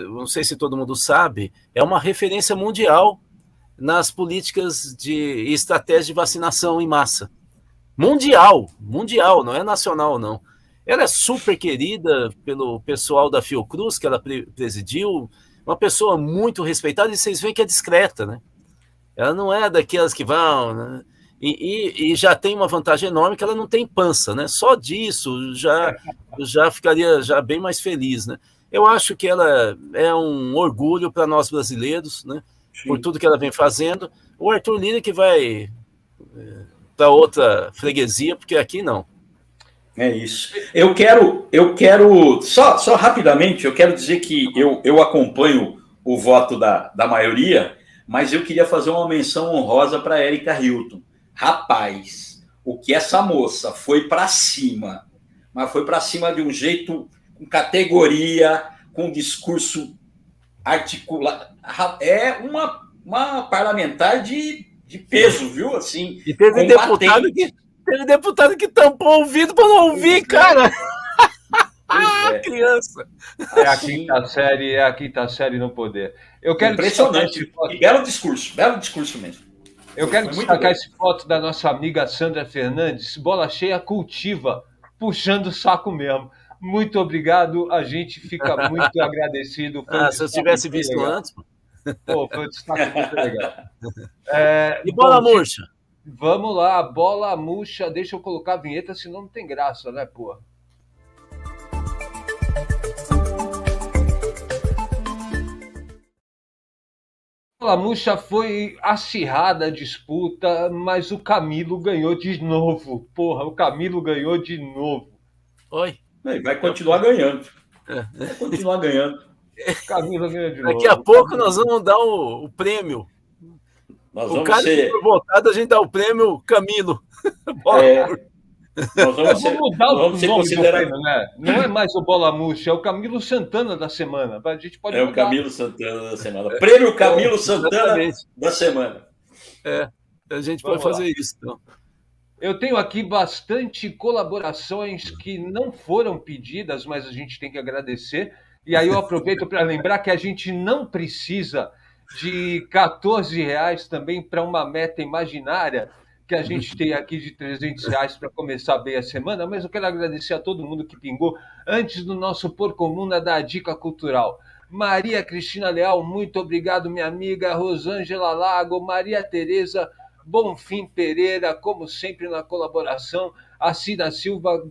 não sei se todo mundo sabe, é uma referência mundial nas políticas de estratégia de vacinação em massa. Mundial, não é nacional, não. Ela é super querida pelo pessoal da Fiocruz, que ela presidiu, uma pessoa muito respeitada, e vocês veem que é discreta, né? Ela não é daquelas que vão... Né? E já tem uma vantagem enorme, que ela não tem pança, né? Só disso já ficaria bem mais feliz, né? Eu acho que ela é um orgulho para nós brasileiros, né? Por tudo que ela vem fazendo. O Arthur Lira que vai para outra freguesia, porque aqui não. É isso. Eu quero só rapidamente, eu quero dizer que eu acompanho o voto da maioria, mas eu queria fazer uma menção honrosa para Érica Hilton. Rapaz, o que essa moça foi para cima, mas foi para cima de um jeito com categoria, com discurso articulado. É uma parlamentar de peso, viu? Assim, e teve deputado que tampou o ouvido para não ouvir, cara. Criança. É a quinta série no poder. Eu quero impressionante. E belo discurso mesmo. Eu quero destacar essa foto da nossa amiga Sandra Fernandes, bola cheia cultiva, puxando o saco mesmo. Muito obrigado, a gente fica muito agradecido. Se eu tivesse visto legal. Antes. Pô, foi um destaque muito legal. E bola murcha? Vamos lá, bola murcha. Deixa eu colocar a vinheta, senão não tem graça, né, pô? A murcha foi acirrada a disputa, mas o Camilo ganhou de novo. Porra, o Camilo ganhou de novo. Oi. Vai continuar ganhando. Vai continuar ganhando. Camilo ganhou de novo. Daqui a pouco nós vamos dar o prêmio. O cara que foi votado, a gente dá o prêmio Camilo. Nós vamos ser considerados. Né? Não é mais o Bola Murcha, é o Camilo Santana da semana. A gente pode mudar. O Camilo Santana da semana. Prêmio Camilo Santana da semana. A gente pode fazer isso. Então. Eu tenho aqui bastante colaborações que não foram pedidas, mas a gente tem que agradecer. E aí eu aproveito para lembrar que a gente não precisa de R$14 também para uma meta imaginária que a gente tem aqui de R$300 para começar bem a semana, mas eu quero agradecer a todo mundo que pingou antes do nosso Por Comuna da Dica Cultural. Maria Cristina Leal, muito obrigado, minha amiga. Rosângela Lago, Maria Tereza Bonfim Pereira, como sempre na colaboração. A Cida Silva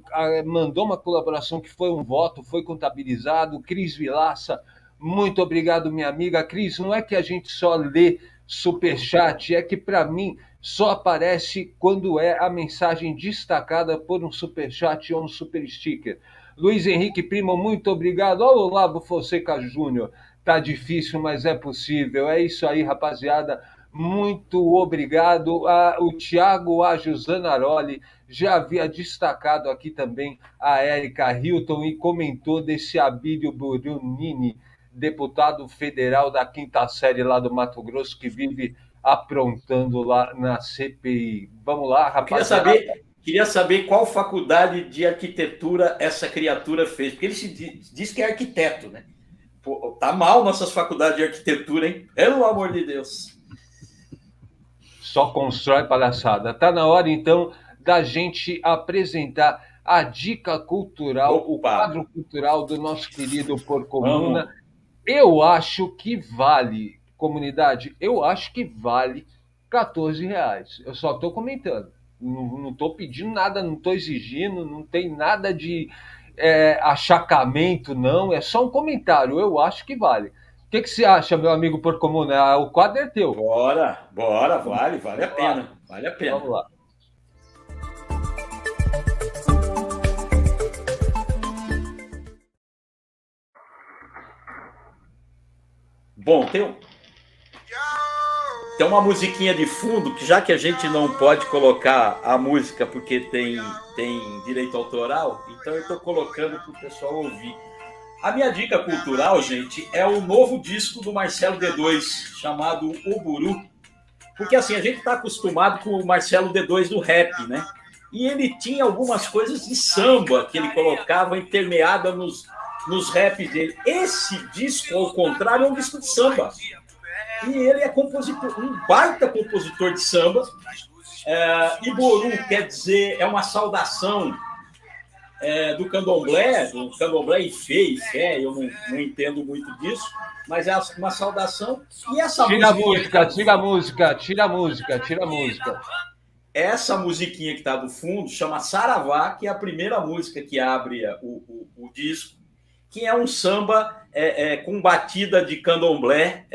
mandou uma colaboração que foi um voto, foi contabilizado. Cris Vilaça, muito obrigado, minha amiga. Cris, não é que a gente só lê superchat, é que para mim só aparece quando é a mensagem destacada por um superchat ou um super sticker. Luiz Henrique Primo, muito obrigado. Olha o Olavo Fonseca Júnior. Tá difícil, mas é possível. É isso aí, rapaziada. Muito obrigado. O Thiago Ágio Zanaroli já havia destacado aqui também a Érica Hilton e comentou desse Abílio Brunini, deputado federal da quinta série lá do Mato Grosso, que vive aprontando lá na CPI. Vamos lá, rapaziada. Queria saber qual faculdade de arquitetura essa criatura fez, porque ele diz que é arquiteto, né? Pô, tá mal nossas faculdades de arquitetura, hein? Pelo amor de Deus. Só constrói palhaçada. Tá na hora, então, da gente apresentar a dica cultural, o quadro cultural do nosso querido Por Comuna. Eu acho que vale, comunidade, eu acho que vale R$14. Eu só estou comentando. Não estou pedindo nada, não estou exigindo, não tem nada de achacamento, não. É só um comentário. Eu acho que vale. O que você acha, meu amigo Por Comuna? O quadro é teu. Bora, vale a pena. Vale a pena. Vamos lá. Bom, tem uma musiquinha de fundo, que já que a gente não pode colocar a música porque tem direito autoral, então eu estou colocando para o pessoal ouvir. A minha dica cultural, gente, é o novo disco do Marcelo D2, chamado O Buru. Porque assim, a gente está acostumado com o Marcelo D2 do rap, né? E ele tinha algumas coisas de samba que ele colocava intermeada nos raps dele. Esse disco, ao contrário, é um disco de samba. E ele é compositor, um baita compositor de samba. Iboru quer dizer, é uma saudação do candomblé e fé, eu não entendo muito disso, mas é uma saudação. E essa tira a música. Essa musiquinha que está do fundo chama Saravá, que é a primeira música que abre o disco, que é um samba com batida de candomblé,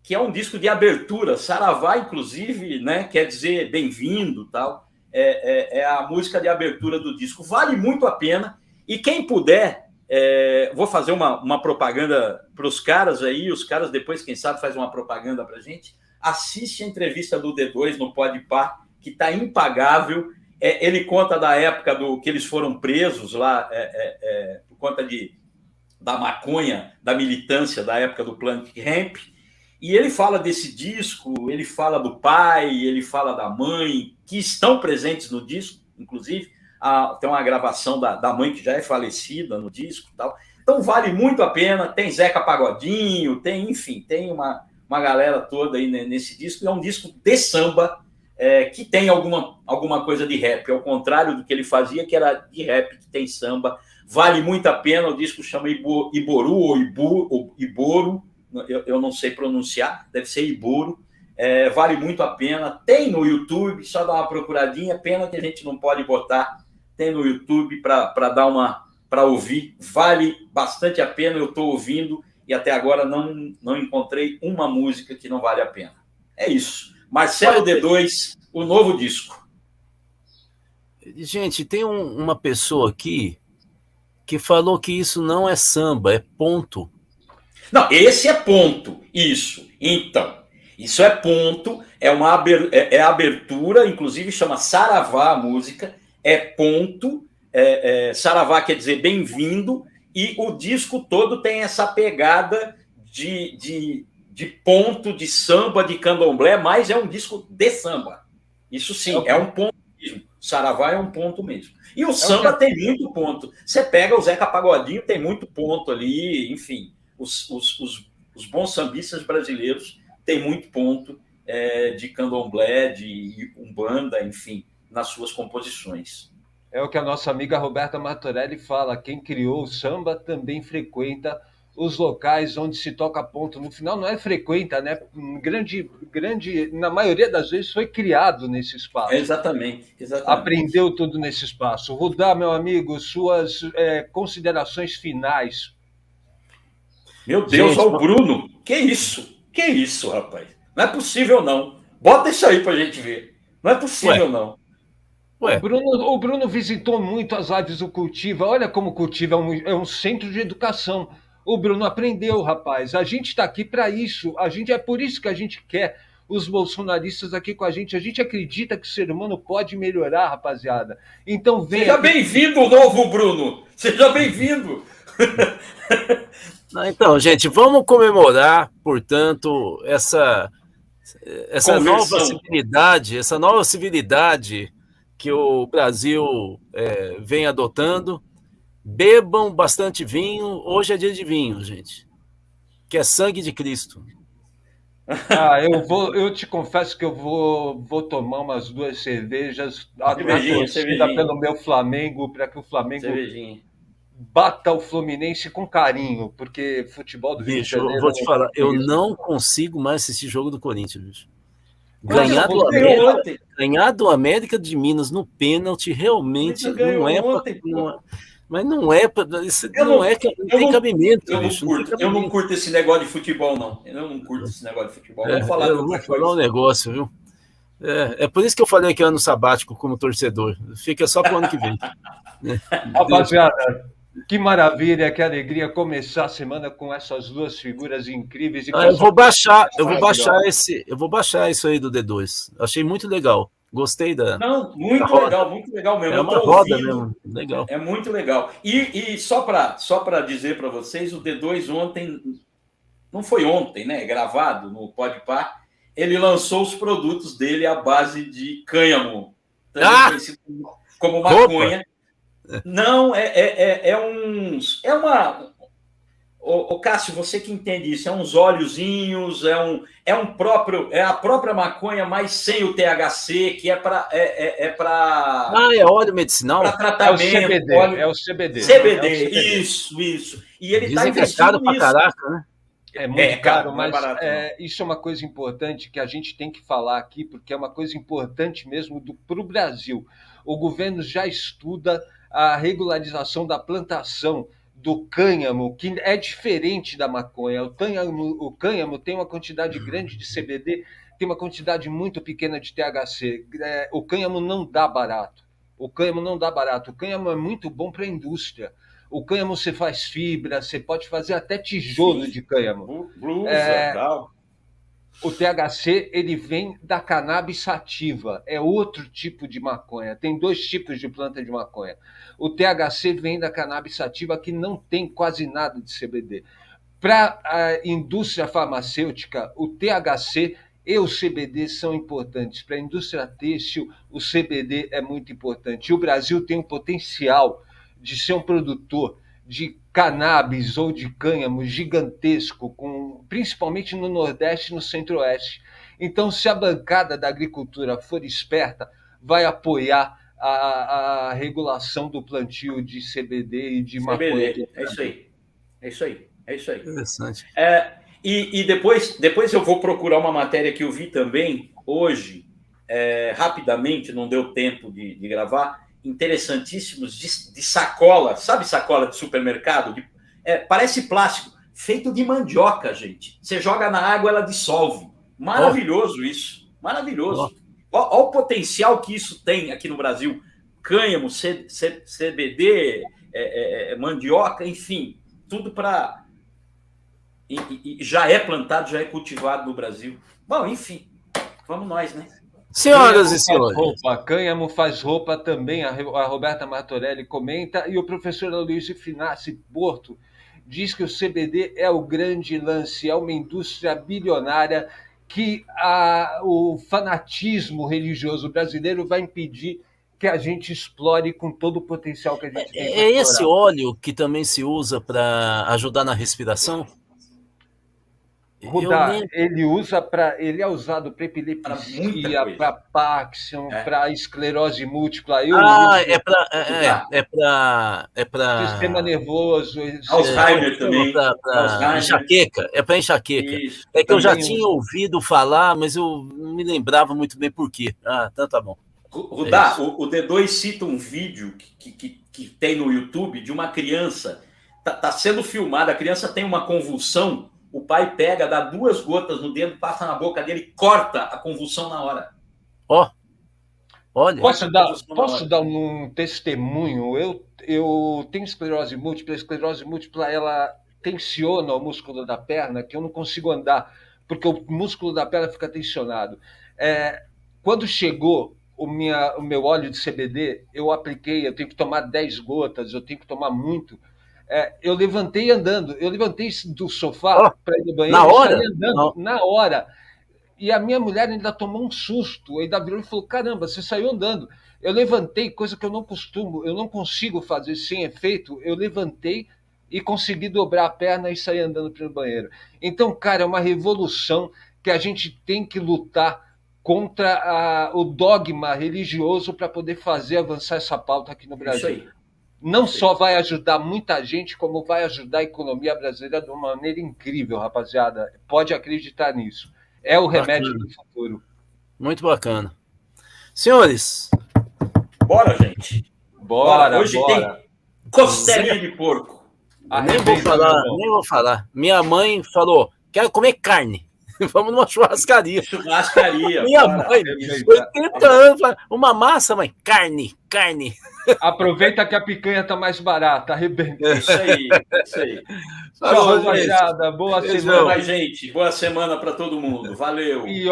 que é um disco de abertura. Saravá, inclusive, né, quer dizer bem-vindo, tal. É a música de abertura do disco. Vale muito a pena. E quem puder, vou fazer uma propaganda para os caras aí. Os caras depois, quem sabe, faz uma propaganda para a gente. Assiste a entrevista do D2 no Podpah, que está impagável. Ele conta da época que eles foram presos lá por conta de da maconha, da militância da época do Planet Hemp, e ele fala desse disco, ele fala do pai, ele fala da mãe, que estão presentes no disco, inclusive, tem uma gravação da mãe que já é falecida no disco e tal. Então vale muito a pena, tem Zeca Pagodinho, enfim, tem uma galera toda aí nesse disco, é um disco de samba, que tem alguma coisa de rap, ao contrário do que ele fazia, que era de rap, que tem samba. Vale muito a pena, o disco chama Iboru ou Iboro, eu não sei pronunciar, deve ser Iboro, vale muito a pena, tem no YouTube, só dá uma procuradinha, pena que a gente não pode botar, tem no YouTube para ouvir, vale bastante a pena, eu estou ouvindo e até agora não encontrei uma música que não vale a pena. É isso. Marcelo D2, o novo disco. Gente, tem uma pessoa aqui que falou que isso não é samba, é ponto. Não, esse é ponto, isso. Então, isso é ponto, é abertura, inclusive chama Saravá a música, é ponto, Saravá quer dizer bem-vindo, e o disco todo tem essa pegada de ponto, de samba, de candomblé, mas é um disco de samba. Isso sim, é um ponto mesmo. Saravá é um ponto mesmo. E o samba tem muito ponto. Você pega o Zeca Pagodinho, tem muito ponto ali, enfim. Os bons sambistas brasileiros têm muito ponto de candomblé, de umbanda, enfim, nas suas composições. É o que a nossa amiga Roberta Martorelli fala, quem criou o samba também frequenta os locais onde se toca ponto. No final não é frequenta, né? Na maioria das vezes foi criado nesse espaço. Exatamente. Aprendeu tudo nesse espaço. Rudá, meu amigo, suas considerações finais. Meu Deus, olha o Bruno. Que isso, rapaz? Não é possível, não. Bota isso aí pra gente ver. Não é possível, não. O Bruno visitou muito as lives do Cultiva. Olha como o Cultiva é um centro de educação. O Bruno aprendeu, rapaz. A gente está aqui para isso. É por isso que a gente quer os bolsonaristas aqui com a gente. A gente acredita que o ser humano pode melhorar, rapaziada. Então venha. Seja bem-vindo, novo Bruno. Seja bem-vindo. Então, gente, vamos comemorar, portanto, essa nova civilidade que o Brasil vem adotando. Bebam bastante vinho. Hoje é dia de vinho, gente, que é sangue de Cristo. Eu te confesso que eu vou tomar umas 2 cervejas cervejinha. Pelo meu Flamengo, para que o Flamengo cervejinha. Bata o Fluminense com carinho, porque futebol do Rio de Janeiro... Eu vou te falar, eu não consigo mais assistir jogo do Corinthians, bicho. Ganhar do América de Minas no pênalti realmente não é... Mas não é... Tem cabimento. Eu não curto esse negócio de futebol, não. Eu não curto esse negócio de futebol. Eu vou falar um negócio, viu? É por isso que eu falei que é ano sabático como torcedor. Fica só pro ano que vem. Rapaziada, que maravilha, que alegria começar a semana com essas 2 figuras incríveis. Eu vou baixar isso aí do D2. Achei muito legal. Gostei da. Não, muito legal mesmo. É uma roda mesmo. Legal. É muito legal. E só para dizer para vocês, o D2 ontem, não foi ontem, né? Gravado no Podpah, ele lançou os produtos dele à base de cânhamo, também conhecido como maconha. Opa. Não, é uma... Ô, Cássio, você que entende isso, é uns óleozinhos, é a própria maconha, mas sem o THC, que é para... é óleo medicinal? Para tratamento. É o CBD. CBD, isso. E ele está investindo nisso. Pra caraca, né? É muito caro, mas isso é uma coisa importante que a gente tem que falar aqui, porque é uma coisa importante mesmo para o Brasil. O governo já estuda a regularização da plantação do cânhamo, que é diferente da maconha. O cânhamo tem uma quantidade grande de CBD, tem uma quantidade muito pequena de THC. O cânhamo não dá barato. O cânhamo é muito bom para a indústria. O cânhamo você faz fibra, você pode fazer até tijolo de cânhamo. Blusa, tal. O THC, ele vem da cannabis sativa, é outro tipo de maconha. Tem 2 tipos de planta de maconha. O THC vem da cannabis sativa, que não tem quase nada de CBD. Para a indústria farmacêutica, o THC e o CBD são importantes. Para a indústria têxtil, o CBD é muito importante. E o Brasil tem um potencial de ser um produtor de cannabis ou de cânhamo gigantesco, principalmente no Nordeste e no Centro-Oeste. Então, se a bancada da agricultura for esperta, vai apoiar a regulação do plantio de CBD e de maconha. É isso aí. É isso aí. É isso aí. Interessante. E depois eu vou procurar uma matéria que eu vi também hoje, rapidamente, não deu tempo de gravar, interessantíssimos de sacola, sabe sacola de supermercado? Parece plástico, feito de mandioca, gente. Você joga na água, ela dissolve. Maravilhoso isso, maravilhoso. Olha o potencial que isso tem aqui no Brasil. Cânhamo, CBD, mandioca, enfim, tudo para... E já é plantado, já é cultivado no Brasil. Bom, enfim, vamos nós, né? Senhoras e senhores. Cânhamo faz roupa também, a Roberta Martorelli comenta, e o professor Aloysio Finassi Porto diz que o CBD é o grande lance, é uma indústria bilionária que o fanatismo religioso brasileiro vai impedir que a gente explore com todo o potencial que a gente tem. É esse óleo que também se usa para ajudar na respiração? Rudá, ele é usado para epilepsia, para Parkinson, para esclerose múltipla. É para sistema nervoso, Alzheimer também. Enxaqueca, é para enxaqueca. Isso, é que eu já tinha ouvido falar, mas eu não me lembrava muito bem por quê. Então tá bom. Rudá, o D2 cita um vídeo que tem no YouTube de uma criança, tá sendo filmada, a criança tem uma convulsão. O pai pega, dá 2 gotas no dedo, passa na boca dele e corta a convulsão na hora. Olha. Posso dar um testemunho? Eu tenho esclerose múltipla. A esclerose múltipla, ela tensiona o músculo da perna, que eu não consigo andar, porque o músculo da perna fica tensionado. Quando chegou o meu óleo de CBD, eu apliquei, eu tenho que tomar 10 gotas, eu tenho que tomar muito. Eu levantei andando, eu levantei do sofá para ir no banheiro na hora? E saí andando na hora. E a minha mulher ainda tomou um susto, ainda virou e falou: caramba, você saiu andando. Eu levantei, coisa que eu não consigo fazer sem efeito, eu levantei e consegui dobrar a perna e sair andando para o banheiro. Então, cara, é uma revolução que a gente tem que lutar contra o dogma religioso para poder fazer avançar essa pauta aqui no Brasil. Isso aí. Não só vai ajudar muita gente, como vai ajudar a economia brasileira de uma maneira incrível, rapaziada. Pode acreditar nisso. É o remédio do futuro. Muito bacana. Senhores. Bora, gente. Bora. Hoje tem costelinha de porco. Nem vou falar. Minha mãe falou: quero comer carne. Vamos numa churrascaria. Minha mãe, 80 anos, uma massa, mãe. Carne. Aproveita que a picanha tá mais barata, arrebenta. Isso aí. Tchau, rapaziada. Boa semana. Gente, boa semana para todo mundo. Valeu. E,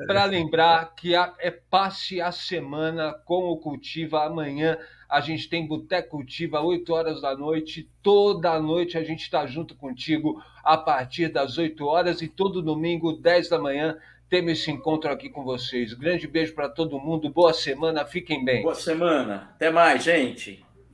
para lembrar que passe a semana com o Cultiva. Amanhã a gente tem Boteco Cultiva, 8 horas da noite. Toda noite a gente está junto contigo a partir das 8 horas. E todo domingo, 10 da manhã, temos esse encontro aqui com vocês. Grande beijo para todo mundo. Boa semana. Fiquem bem. Boa semana. Até mais, gente.